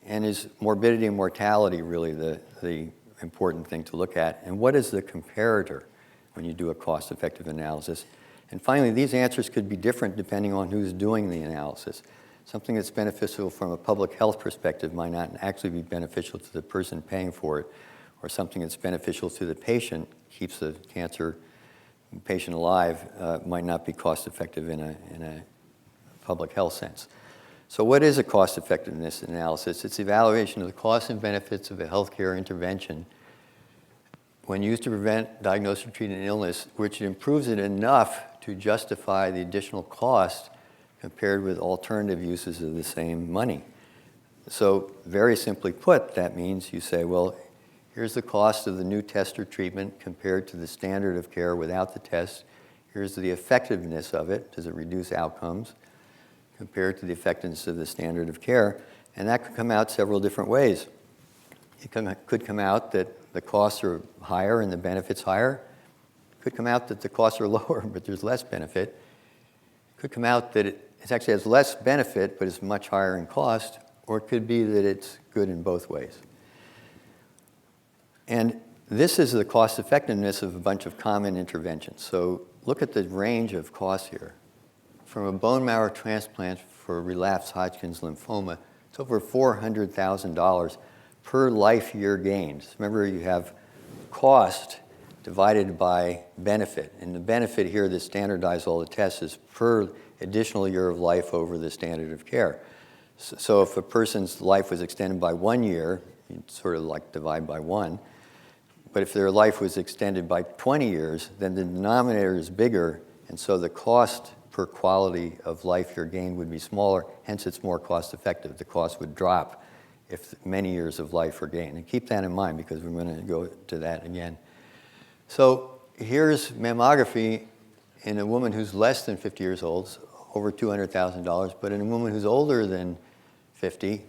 And is morbidity and mortality really the important thing to look at? And what is the comparator when you do a cost-effective analysis? And finally, these answers could be different depending on who's doing the analysis. Something that's beneficial from a public health perspective might not actually be beneficial to the person paying for it, or something that's beneficial to the patient, keeps the cancer patient alive, might not be cost-effective in a public health sense. So what is a cost-effectiveness analysis? It's evaluation of the costs and benefits of a healthcare intervention when used to prevent, diagnose, or treat an illness, which improves it enough to justify the additional cost compared with alternative uses of the same money. So very simply put, that means you say, well, Here's the cost of the new test or treatment compared to the standard of care without the test. Here's the effectiveness of it. Does it reduce outcomes compared to the effectiveness of the standard of care? And that could come out several different ways. It could come out that the costs are higher and the benefits higher. It could come out that the costs are lower, but there's less benefit. It could come out that it actually has less benefit, but it's much higher in cost, or it could be that it's good in both ways. And this is the cost effectiveness of a bunch of common interventions. So look at the range of costs here. From a bone marrow transplant for relapsed Hodgkin's lymphoma, it's over $400,000 per life year gained. Remember, you have cost divided by benefit. And the benefit here that standardize all the tests is per additional year of life over the standard of care. So if a person's life was extended by 1 year, you'd sort of like divide by 1. But if their life was extended by 20 years, then the denominator is bigger, and so the cost per quality of life year gained would be smaller, hence it's more cost effective. The cost would drop if many years of life are gained. And keep that in mind because we're going to go to that again. So here's mammography in a woman who's less than 50 years old, over $200,000, but in a woman who's older than 50,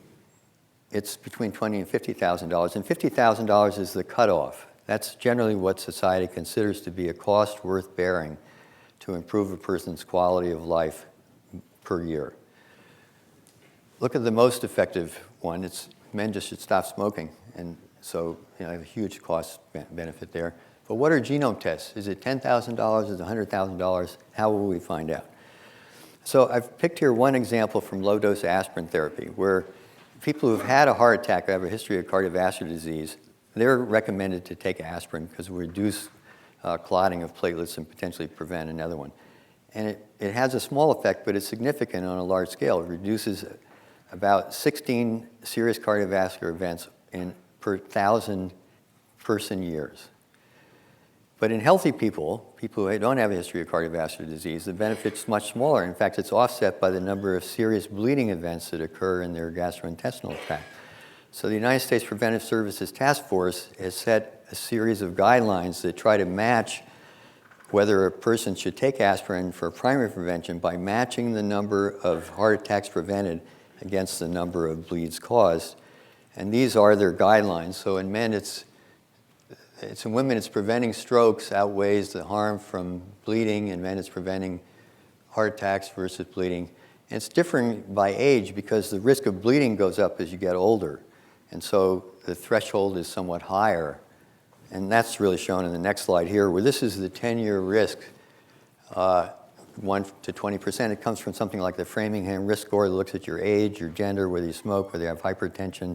it's between $20,000 and $50,000. And $50,000 is the cutoff. That's generally what society considers to be a cost worth bearing to improve a person's quality of life per year. Look at the most effective one. It's men just should stop smoking. And so a huge cost benefit there. But what are genome tests? Is it $10,000? Is it $100,000? How will we find out? So I've picked here one example from low-dose aspirin therapy where people who've had a heart attack or have a history of cardiovascular disease, they're recommended to take aspirin because it will reduce clotting of platelets and potentially prevent another one. And it has a small effect, but it's significant on a large scale. It reduces about 16 serious cardiovascular events per 1,000 person years. But in healthy people who don't have a history of cardiovascular disease, the benefit's much smaller. In fact, it's offset by the number of serious bleeding events that occur in their gastrointestinal tract. So the United States Preventive Services Task Force has set a series of guidelines that try to match whether a person should take aspirin for primary prevention by matching the number of heart attacks prevented against the number of bleeds caused. And these are their guidelines. So in men, in women, it's preventing strokes outweighs the harm from bleeding. In men, it's preventing heart attacks versus bleeding. And it's different by age because the risk of bleeding goes up as you get older. And so the threshold is somewhat higher. And that's really shown in the next slide here, where this is the 10-year risk, 1 to 20%. It comes from something like the Framingham risk score that looks at your age, your gender, whether you smoke, whether you have hypertension,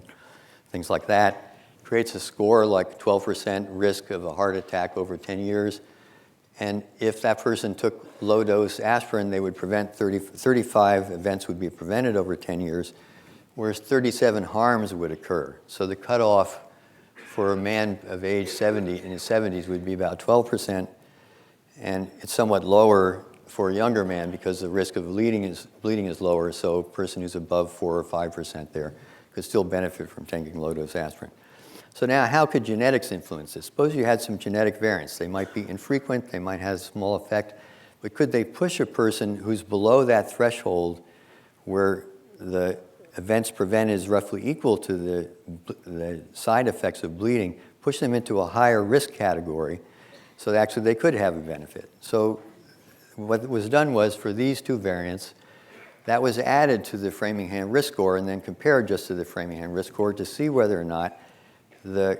things like that. Creates a score like 12% risk of a heart attack over 10 years. And if that person took low-dose aspirin, they would prevent 35 events would be prevented over 10 years, whereas 37 harms would occur. So the cutoff for a man of age 70 in his 70s would be about 12%, and it's somewhat lower for a younger man because the risk of bleeding is lower, so a person who's above 4 or 5% there could still benefit from taking low-dose aspirin. So now, how could genetics influence this? Suppose you had some genetic variants. They might be infrequent, they might have a small effect, but could they push a person who's below that threshold where the events prevented is roughly equal to the side effects of bleeding, push them into a higher risk category so that actually they could have a benefit? So what was done was for these two variants, that was added to the Framingham risk score and then compared just to the Framingham risk score to see whether or not the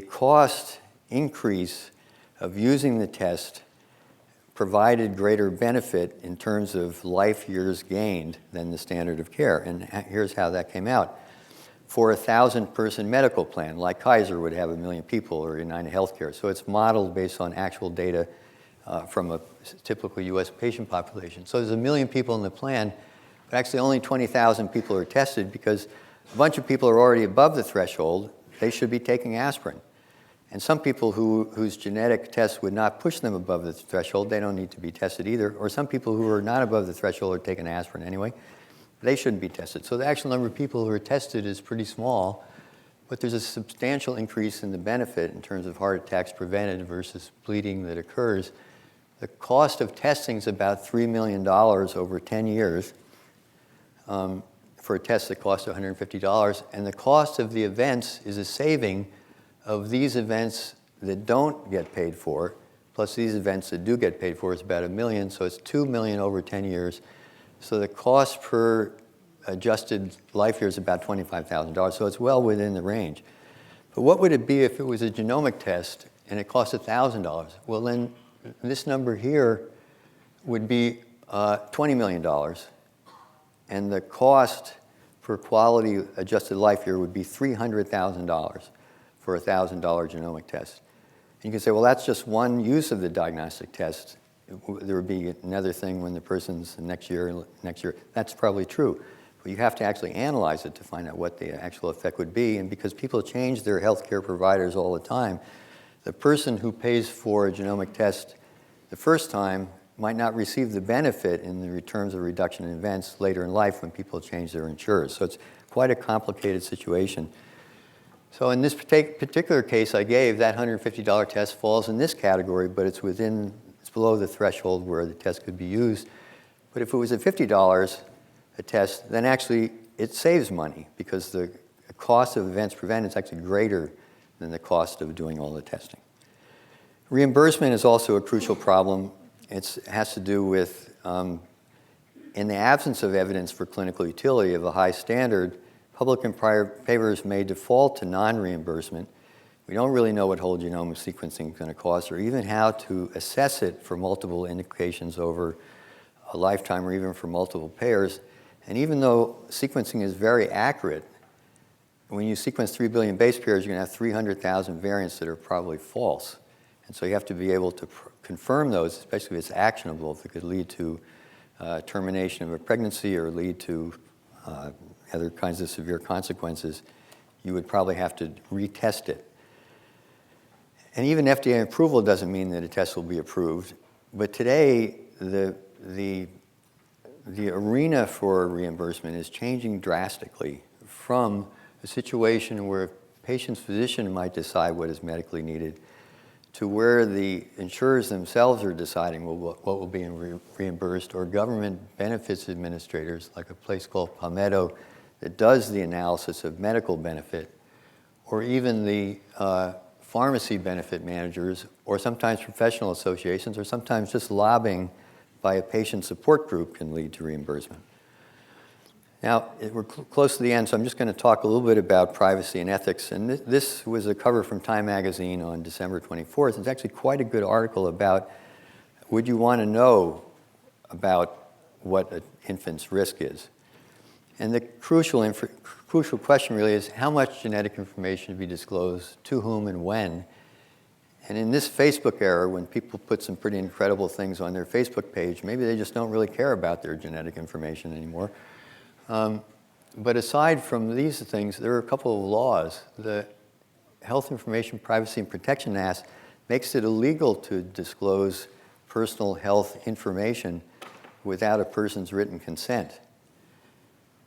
cost increase of using the test provided greater benefit in terms of life years gained than the standard of care. And here's how that came out. For a 1,000-person medical plan, like Kaiser would have 1 million people or United Healthcare. So it's modeled based on actual data from a typical US patient population. So there's 1 million people in the plan, but actually only 20,000 people are tested because a bunch of people are already above the threshold. They should be taking aspirin. And some people whose genetic tests would not push them above the threshold, they don't need to be tested either. Or some people who are not above the threshold are taking aspirin anyway. They shouldn't be tested. So the actual number of people who are tested is pretty small. but there's a substantial increase in the benefit in terms of heart attacks prevented versus bleeding that occurs. The cost of testing is about $3 million over 10 years for a test that costs $150, and the cost of the events is a saving of these events that don't get paid for, plus these events that do get paid for is about $1 million, so it's $2 million over 10 years. So the cost per adjusted life year is about $25,000, so it's well within the range. But what would it be if it was a genomic test and it cost $1,000? Well, then this number here would be $20 million, and the cost per quality adjusted life year would be $300,000 for a $1,000 genomic test. And you can say, well, that's just one use of the diagnostic test. There would be another thing when the person's next year. That's probably true. But you have to actually analyze it to find out what the actual effect would be. And because people change their healthcare providers all the time, the person who pays for a genomic test the first time might not receive the benefit in the terms of reduction in events later in life when people change their insurers. So it's quite a complicated situation. So in this particular case I gave, that $150 test falls in this category, but it's below the threshold where the test could be used. But if it was at $50 a test, then actually it saves money because the cost of events prevented is actually greater than the cost of doing all the testing. Reimbursement is also a crucial problem. It has to do with, in the absence of evidence for clinical utility of a high standard, public and private payers may default to non-reimbursement. We don't really know what whole genome sequencing is going to cost or even how to assess it for multiple indications over a lifetime or even for multiple payers. And even though sequencing is very accurate, when you sequence 3 billion base pairs, you're going to have 300,000 variants that are probably false. And so you have to be able to confirm those, especially if it's actionable, if it could lead to termination of a pregnancy or lead to other kinds of severe consequences. You would probably have to retest it. And even FDA approval doesn't mean that a test will be approved. But today, the arena for reimbursement is changing drastically from a situation where a patient's physician might decide what is medically needed to where the insurers themselves are deciding what will be reimbursed, or government benefits administrators, like a place called Palmetto that does the analysis of medical benefit, or even the pharmacy benefit managers, or sometimes professional associations, or sometimes just lobbying by a patient support group can lead to reimbursement. Now, we're close to the end, so I'm just going to talk a little bit about privacy and ethics. And this was a cover from Time magazine on December 24th. It's actually quite a good article about, would you want to know about what an infant's risk is? And the crucial question really is, how much genetic information to be disclosed, to whom and when? And in this Facebook era, when people put some pretty incredible things on their Facebook page, maybe they just don't really care about their genetic information anymore. But aside from these things, there are a couple of laws. The Health Information Privacy and Protection Act makes it illegal to disclose personal health information without a person's written consent.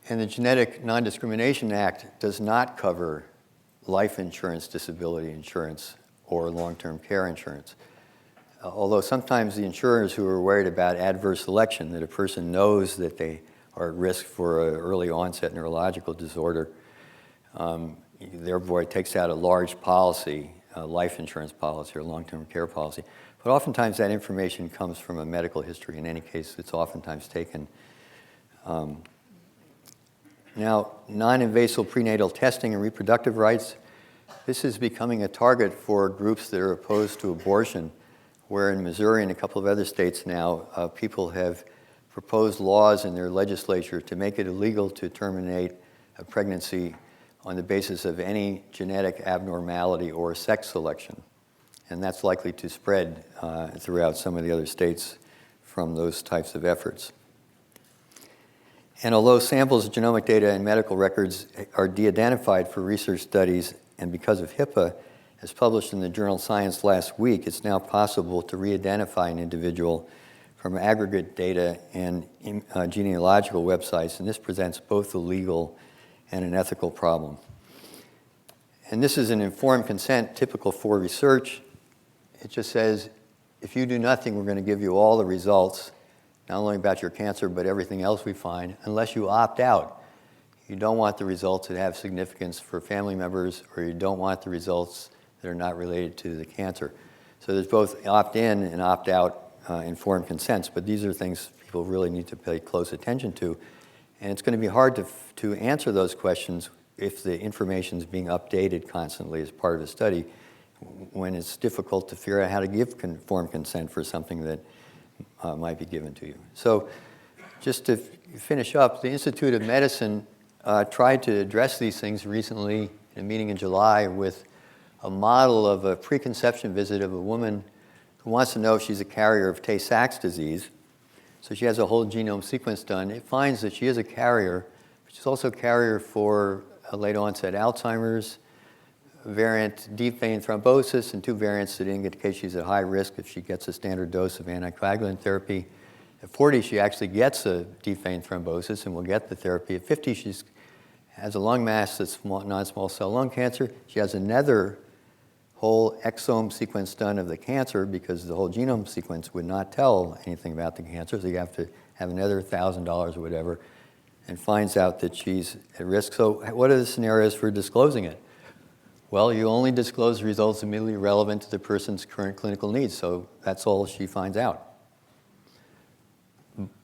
And the Genetic Non-Discrimination Act does not cover life insurance, disability insurance, or long-term care insurance. Although sometimes the insurers who are worried about adverse selection, that a person knows that they are at risk for an early onset neurological disorder, therefore it takes out a large policy, a life insurance policy or long-term care policy. But oftentimes that information comes from a medical history. In any case, it's oftentimes taken. Now, non-invasive prenatal testing and reproductive rights, this is becoming a target for groups that are opposed to abortion, where in Missouri and a couple of other states now, people have proposed laws in their legislature to make it illegal to terminate a pregnancy on the basis of any genetic abnormality or sex selection. And that's likely to spread throughout some of the other states from those types of efforts. And although samples of genomic data and medical records are de-identified for research studies, and because of HIPAA, as published in the journal Science last week, it's now possible to re-identify an individual from aggregate data and genealogical websites, and this presents both a legal and an ethical problem. And this is an informed consent typical for research. It just says, if you do nothing, we're going to give you all the results, not only about your cancer, but everything else we find, unless you opt out. You don't want the results that have significance for family members, or you don't want the results that are not related to the cancer. So there's both opt-in and opt-out informed consents, but these are things people really need to pay close attention to. And it's going to be hard to answer those questions if the information is being updated constantly as part of the study, when it's difficult to figure out how to give informed consent for something that might be given to you. So just to finish up, the Institute of Medicine tried to address these things recently in a meeting in July with a model of a preconception visit of a woman who wants to know if she's a carrier of Tay-Sachs disease. So she has a whole genome sequence done. It finds that she is a carrier, but she's also a carrier for late onset Alzheimer's, variant deep vein thrombosis, and 2 variants that indicate she's at high risk if she gets a standard dose of anticoagulant therapy. At 40, she actually gets a deep vein thrombosis and will get the therapy. At 50, she has a lung mass that's non-small cell lung cancer. She has another whole exome sequence done of the cancer because the whole genome sequence would not tell anything about the cancer, so you have to have another $1,000 or whatever, and finds out that she's at risk. So what are the scenarios for disclosing it? Well, you only disclose results immediately relevant to the person's current clinical needs, so that's all she finds out.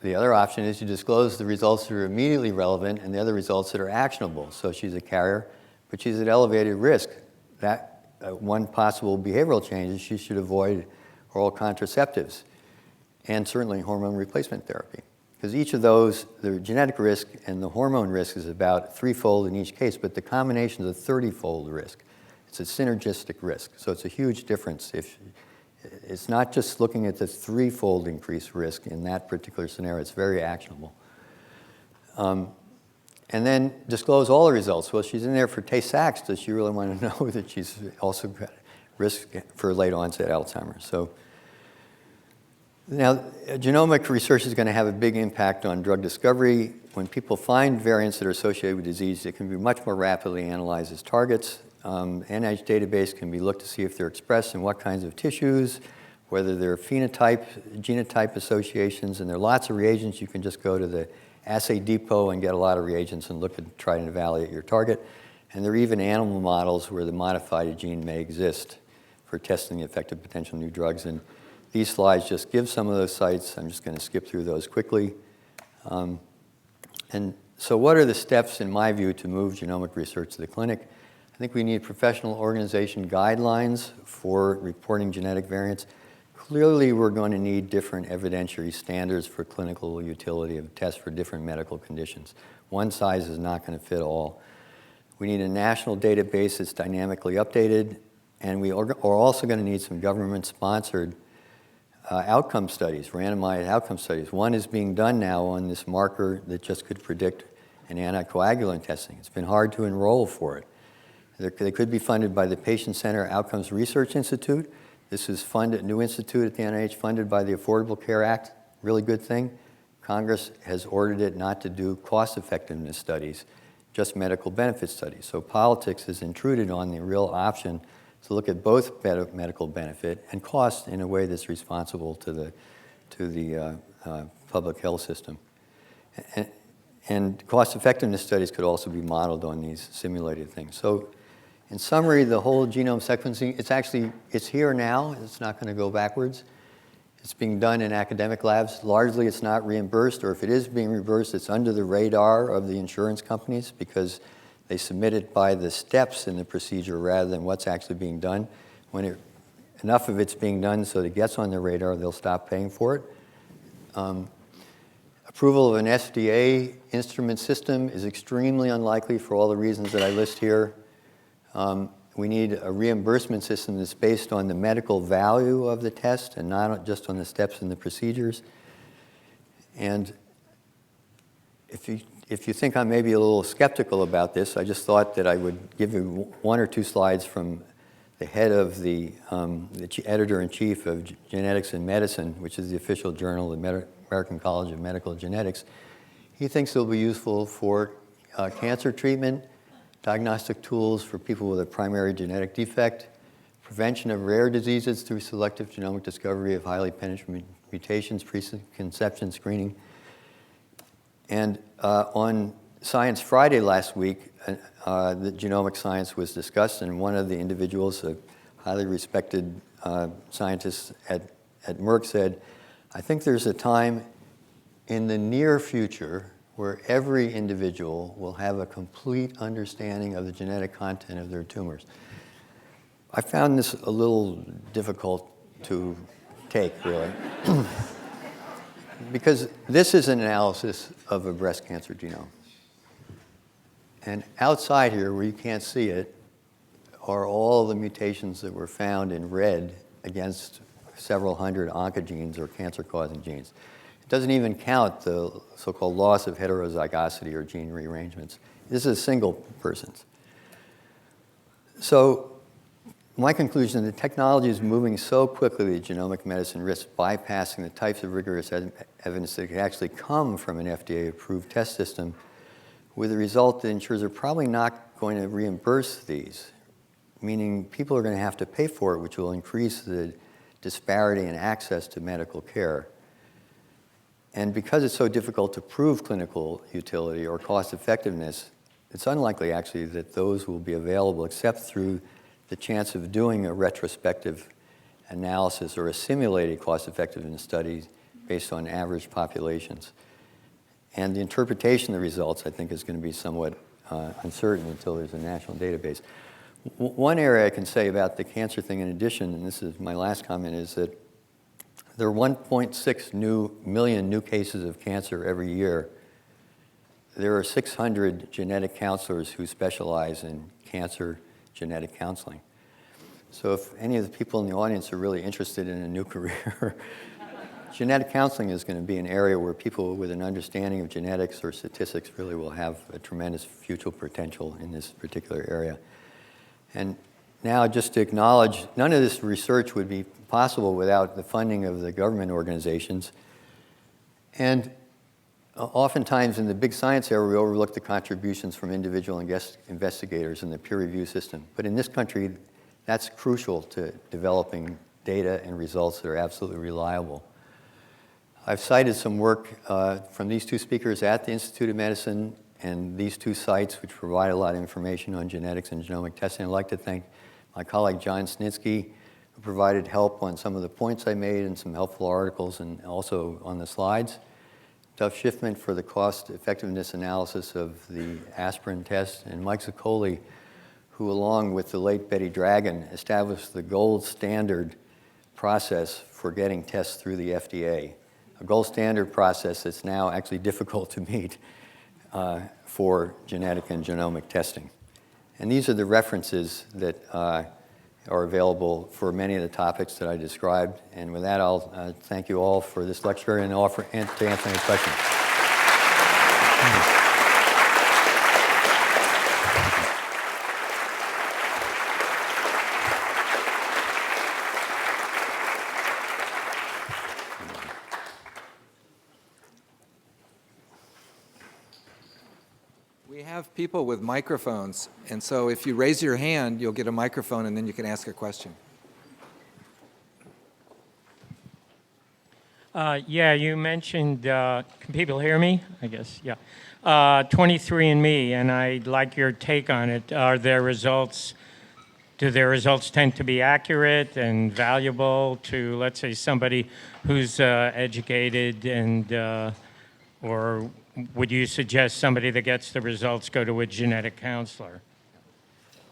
The other option is you disclose the results that are immediately relevant and the other results that are actionable. So she's a carrier, but she's at elevated risk. That one possible behavioral change is she should avoid oral contraceptives and certainly hormone replacement therapy. Because each of those, the genetic risk and the hormone risk is about 3-fold in each case, but the combination is a 30-fold risk. It's a synergistic risk, so it's a huge difference. If it's not just looking at the 3-fold increased risk in that particular scenario, it's very actionable. And then disclose all the results. Well, she's in there for Tay-Sachs. Does she really want to know that she's also got risk for late onset Alzheimer's? So now, genomic research is going to have a big impact on drug discovery. When people find variants that are associated with disease, it can be much more rapidly analyzed as targets. NIH database can be looked to see if they're expressed in what kinds of tissues, whether they're phenotype, genotype associations, and there are lots of reagents. You can just go to the assay depot and get a lot of reagents and look and try and evaluate your target. And there are even animal models where the modified gene may exist for testing the effect of potential new drugs. And these slides just give some of those sites. I'm just going to skip through those quickly. And so what are the steps, in my view, to move genomic research to the clinic? I think we need professional organization guidelines for reporting genetic variants. Clearly, we're going to need different evidentiary standards for clinical utility of tests for different medical conditions. One size is not going to fit all. We need a national database that's dynamically updated, and we are also going to need some government-sponsored outcome studies, randomized outcome studies. One is being done now on this marker that just could predict an anticoagulant testing. It's been hard to enroll for it. They could be funded by the Patient Center Outcomes Research Institute. This is funded, a new institute at the NIH funded by the Affordable Care Act, really good thing. Congress has ordered it not to do cost-effectiveness studies, just medical benefit studies. So politics has intruded on the real option to look at both medical benefit and cost in a way that's responsible to the public health system. And cost-effectiveness studies could also be modeled on these simulated things. So in summary, the whole genome sequencing, it's here now. It's not going to go backwards. It's being done in academic labs. Largely, it's not reimbursed, or if it is being reimbursed, it's under the radar of the insurance companies because they submit it by the steps in the procedure rather than what's actually being done. When enough of it's being done so that it gets on the radar, they'll stop paying for it. Approval of an FDA instrument system is extremely unlikely for all the reasons that I list here. We need a reimbursement system that's based on the medical value of the test and not just on the steps and the procedures. And if you think I'm maybe a little skeptical about this, I just thought that I would give you 1 or 2 slides from the head of the editor-in-chief of Genetics and Medicine, which is the official journal of the American College of Medical Genetics. He thinks it'll be useful for cancer treatment, diagnostic tools for people with a primary genetic defect, prevention of rare diseases through selective genomic discovery of highly penetrant mutations, preconception screening. And on Science Friday last week, the genomic science was discussed, and one of the individuals, a highly respected scientist at Merck, said, I think there's a time in the near future where every individual will have a complete understanding of the genetic content of their tumors. I found this a little difficult to take, really, because this is an analysis of a breast cancer genome. And outside here, where you can't see it, are all the mutations that were found in red against several hundred oncogenes or cancer-causing genes. It doesn't even count the so-called loss of heterozygosity or gene rearrangements. This is single persons. So my conclusion, the technology is moving so quickly that genomic medicine risks bypassing the types of rigorous evidence that could actually come from an FDA-approved test system, with the result that insurers are probably not going to reimburse these, meaning people are going to have to pay for it, which will increase the disparity in access to medical care. And because it's so difficult to prove clinical utility or cost effectiveness, it's unlikely actually that those will be available except through the chance of doing a retrospective analysis or a simulated cost effectiveness study based on average populations. And the interpretation of the results, I think, is going to be somewhat uncertain until there's a national database. One area I can say about the cancer thing in addition, and this is my last comment, is that there are 1.6 million new cases of cancer every year. There are 600 genetic counselors who specialize in cancer genetic counseling. So if any of the people in the audience are really interested in a new career, genetic counseling is going to be an area where people with an understanding of genetics or statistics really will have a tremendous future potential in this particular area. And now just to acknowledge, none of this research would be possible without the funding of the government organizations. And oftentimes in the big science area, we overlook the contributions from individual investigators in the peer review system. But in this country, that's crucial to developing data and results that are absolutely reliable. I've cited some work from these two speakers at the Institute of Medicine and these two sites, which provide a lot of information on genetics and genomic testing. I'd like to thank my colleague John Snitsky, who provided help on some of the points I made and some helpful articles and also on the slides. Duff Schiffman for the cost effectiveness analysis of the Aspirin test, and Mike Zuccoli, who along with the late Betty Dragon established the gold standard process for getting tests through the FDA, a gold standard process that's now actually difficult to meet for genetic and genomic testing. And these are the references that are available for many of the topics that I described. And with that, I'll thank you all for this lecture and to answer any questions. We have people with microphones, and so if you raise your hand, you'll get a microphone, and then you can ask a question. Yeah, you mentioned, can people hear me? I guess, yeah. 23andMe, and I'd like your take on it. Do their results tend to be accurate and valuable to, let's say, somebody who's educated, and or would you suggest somebody that gets the results go to a genetic counselor?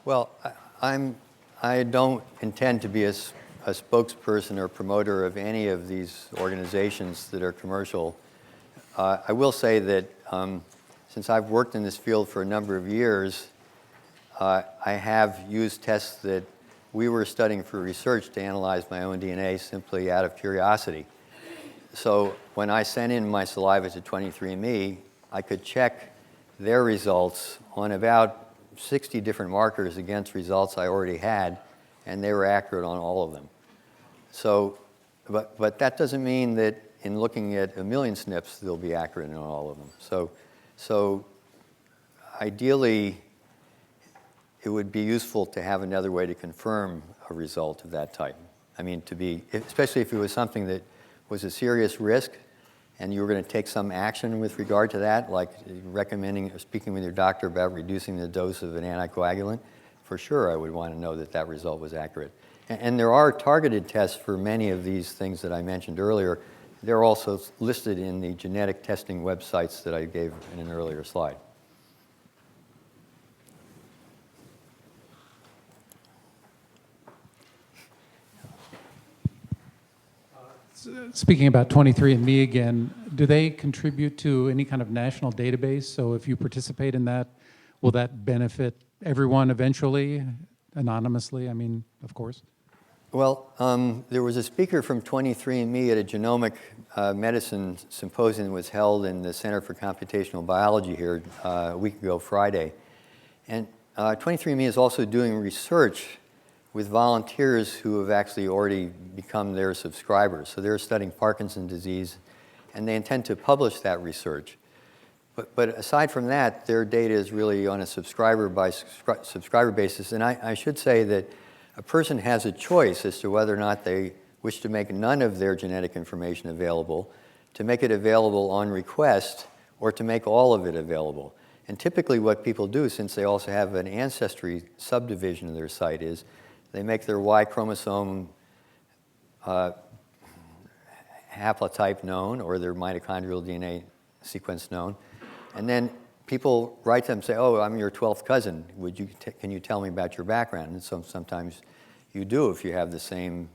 Well, I don't intend to be a spokesperson or promoter of any of these organizations that are commercial. I will say that since I've worked in this field for a number of years, I have used tests that we were studying for research to analyze my own DNA simply out of curiosity. So when I sent in my saliva to 23andMe, I could check their results on about 60 different markers against results I already had, and they were accurate on all of them. So, but that doesn't mean that in looking at 1 million SNPs, they'll be accurate on all of them. So ideally, it would be useful to have another way to confirm a result of that type. I mean, especially if it was something that was a serious risk and you were going to take some action with regard to that, like recommending or speaking with your doctor about reducing the dose of an anticoagulant, for sure I would want to know that that result was accurate. And there are targeted tests for many of these things that I mentioned earlier. They're also listed in the genetic testing websites that I gave in an earlier slide. Speaking about 23andMe again, do they contribute to any kind of national database? So if you participate in that, will that benefit everyone eventually, anonymously, I mean, of course? Well, there was a speaker from 23andMe at a Genomic Medicine symposium that was held in the Center for Computational Biology here a week ago Friday. And 23andMe is also doing research with volunteers who have actually already become their subscribers. So they're studying Parkinson's disease, and they intend to publish that research. But aside from that, their data is really on a subscriber basis. And I should say that a person has a choice as to whether or not they wish to make none of their genetic information available, to make it available on request, or to make all of it available. And typically what people do, since they also have an ancestry subdivision of their site, is they make their Y chromosome haplotype known, or their mitochondrial DNA sequence known, and then people write them and say, oh, I'm your 12th cousin. Can you tell me about your background? And so sometimes you do if you have the same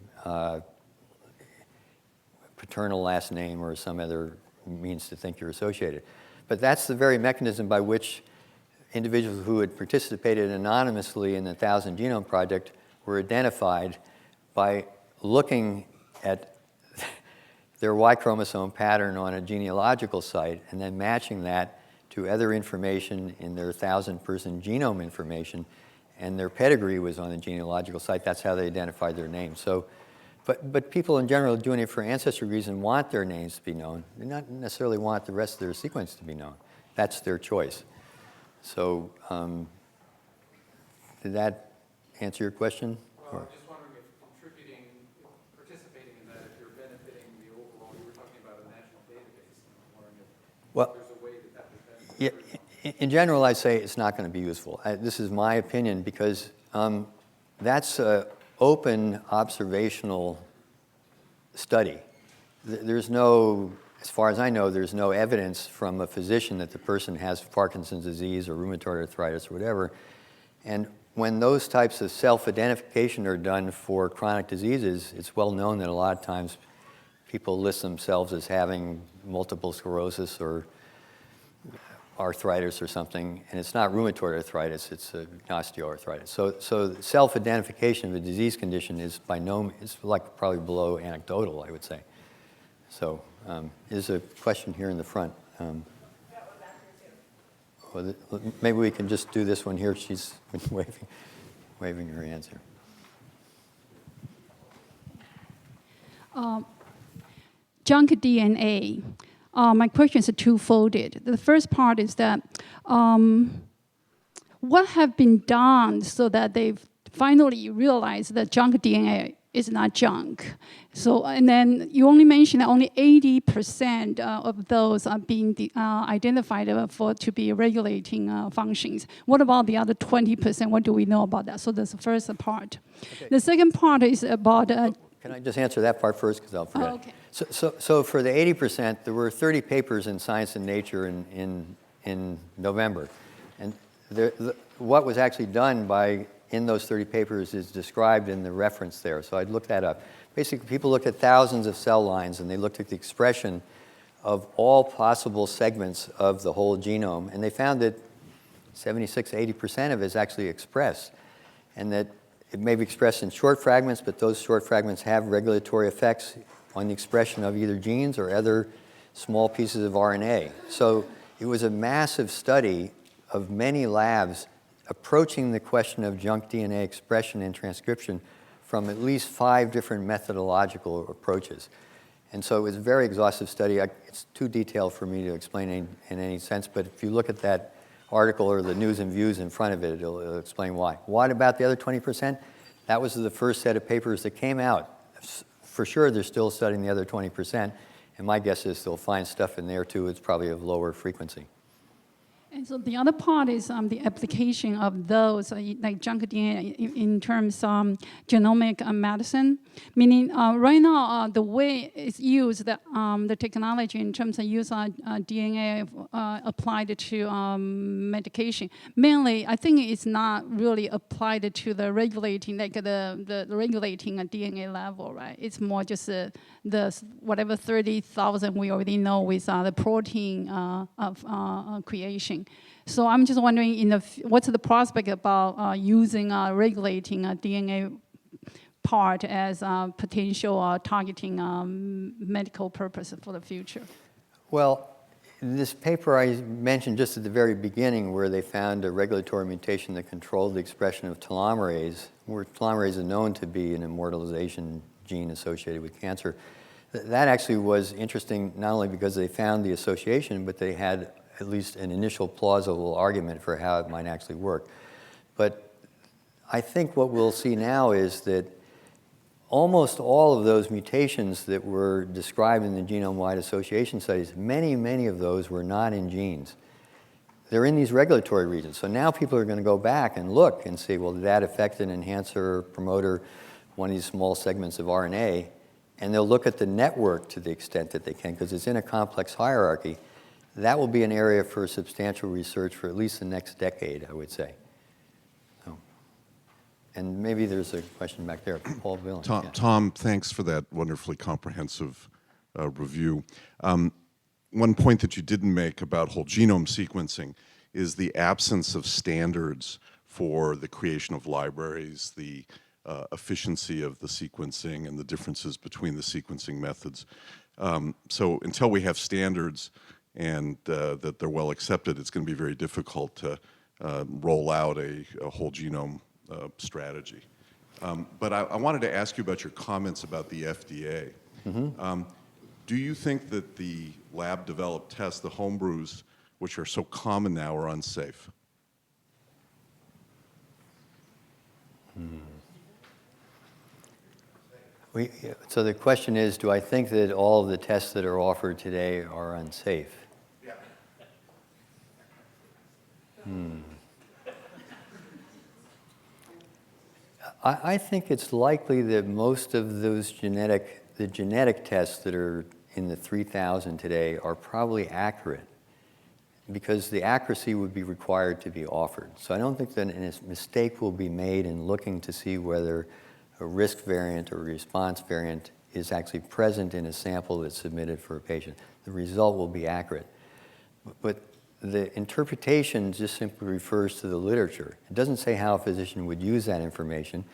paternal last name or some other means to think you're associated. But that's the very mechanism by which individuals who had participated anonymously in the 1,000 Genome Project were identified by looking at their Y chromosome pattern on a genealogical site and then matching that to other information in their 1,000-person genome information, and their pedigree was on the genealogical site. That's how they identified their name. So, but people in general doing it for ancestry reasons want their names to be known. They not necessarily want the rest of their sequence to be known. That's their choice. So, did that answer your question? Well, I'm just wondering if participating in that, if you're benefiting the overall, you were talking about a national database. I'm wondering if there's a way that would benefit. Yeah, in general, I say it's not going to be useful. This is my opinion because that's an open observational study. There's no, as far as I know, there's no evidence from a physician that the person has Parkinson's disease or rheumatoid arthritis or whatever. And when those types of self-identification are done for chronic diseases, it's well known that a lot of times people list themselves as having multiple sclerosis or arthritis or something, and it's not rheumatoid arthritis, it's osteoarthritis. So self-identification of a disease condition is it's like probably below anecdotal, I would say. So there's a question here in the front. Well, maybe we can just do this one here. She's been waving her hands here. Junk DNA. My question is two-folded. The first part is that what have been done so that they've finally realized that junk DNA is not junk? So, and then you only mentioned that only 80% of those are being identified to be regulating functions. What about the other 20%? What do we know about that? So that's the first part. Okay. The second part is about... Can I just answer that part first, because I'll forget. Oh, okay. So for the 80%, there were 30 papers in Science and Nature in November. And what was actually done in those 30 papers is described in the reference there. So I'd look that up. Basically, people looked at thousands of cell lines, and they looked at the expression of all possible segments of the whole genome. And they found that 76, 80% of it is actually expressed, and that it may be expressed in short fragments, but those short fragments have regulatory effects on the expression of either genes or other small pieces of RNA. So it was a massive study of many labs approaching the question of junk DNA expression and transcription from at least 5 different methodological approaches. And so it was a very exhaustive study. It's too detailed for me to explain in any sense, but if you look at that article or the news and views in front of it, it'll explain why. What about the other 20%? That was the first set of papers that came out. For sure, they're still studying the other 20%, and my guess is they'll find stuff in there too. It's probably of lower frequency. And so the other part is the application of those, like junk DNA, in terms of genomic medicine. Meaning, right now, the way it's used, the technology in terms of use of DNA applied to medication, mainly, I think it's not really applied to the regulating, like the regulating a DNA level, right? It's more just the whatever 30,000 we already know with the protein of creation. So I'm just wondering, what's the prospect about using regulating a DNA part as potential targeting medical purpose for the future? Well, this paper I mentioned just at the very beginning, where they found a regulatory mutation that controlled the expression of telomerase, where telomerase is known to be an immortalization gene associated with cancer. That actually was interesting, not only because they found the association, but they had at least an initial plausible argument for how it might actually work. But I think what we'll see now is that almost all of those mutations that were described in the genome-wide association studies, many of those were not in genes. They're in these regulatory regions. So now people are going to go back and look and see, well, did that affect an enhancer or promoter, one of these small segments of RNA? And they'll look at the network to the extent that they can, because it's in a complex hierarchy. That will be an area for substantial research for at least the next decade, I would say. So, and maybe there's a question back there. Paul Billen. Tom, thanks for that wonderfully comprehensive review. One point that you didn't make about whole genome sequencing is the absence of standards for the creation of libraries, the efficiency of the sequencing, and the differences between the sequencing methods. So until we have standards and that they're well accepted, it's going to be very difficult to roll out a whole genome strategy. But I wanted to ask you about your comments about the FDA. Mm-hmm. Do you think that the lab-developed tests, the homebrews, which are so common now, are unsafe? So the question is, do I think that all of the tests that are offered today are unsafe? Yeah. I think it's likely that most of those the genetic tests that are in the 3,000 today are probably accurate, because the accuracy would be required to be offered. So I don't think that a mistake will be made in looking to see whether a risk variant or response variant is actually present in a sample that's submitted for a patient. The result will be accurate. But the interpretation just simply refers to the literature. It doesn't say how a physician would use that information,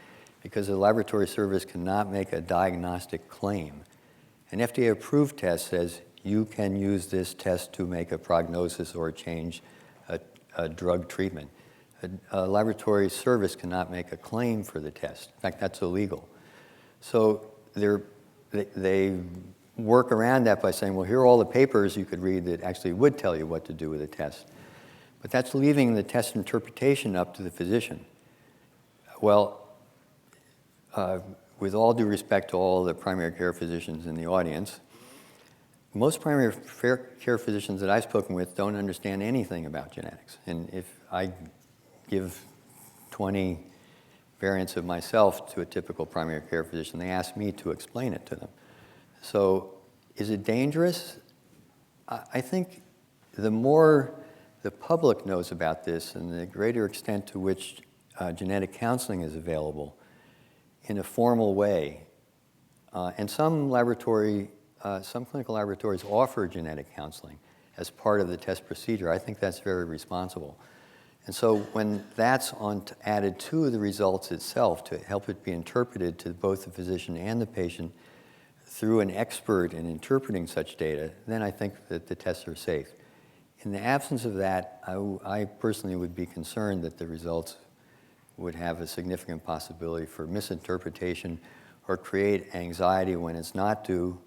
because a laboratory service cannot make a diagnostic claim. An FDA-approved test says you can use this test to make a prognosis or change a drug treatment. A laboratory service cannot make a claim for the test. In fact, that's illegal. So they work around that by saying, well, here are all the papers you could read that actually would tell you what to do with a test. But that's leaving the test interpretation up to the physician. Well, with all due respect to all the primary care physicians in the audience, most primary care physicians that I've spoken with don't understand anything about genetics. And if I give 20 variants of myself to a typical primary care physician, they ask me to explain it to them. So is it dangerous? I think the more the public knows about this and the greater extent to which genetic counseling is available in a formal way, and some clinical laboratories offer genetic counseling as part of the test procedure. I think that's very responsible. And so when that's added to the results itself to help it be interpreted to both the physician and the patient through an expert in interpreting such data, then I think that the tests are safe. In the absence of that, I personally would be concerned that the results would have a significant possibility for misinterpretation or create anxiety when it's not due,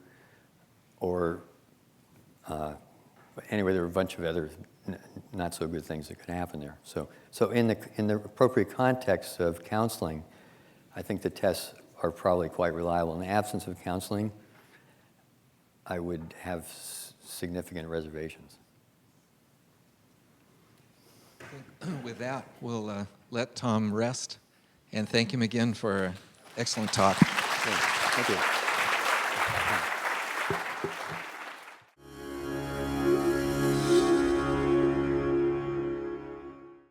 or anyway, there were a bunch of other not so good things that could happen there. So in the appropriate context of counseling, I think the tests are probably quite reliable. In the absence of counseling, I would have significant reservations. With that, we'll let Tom rest, and thank him again for an excellent talk. Thank you.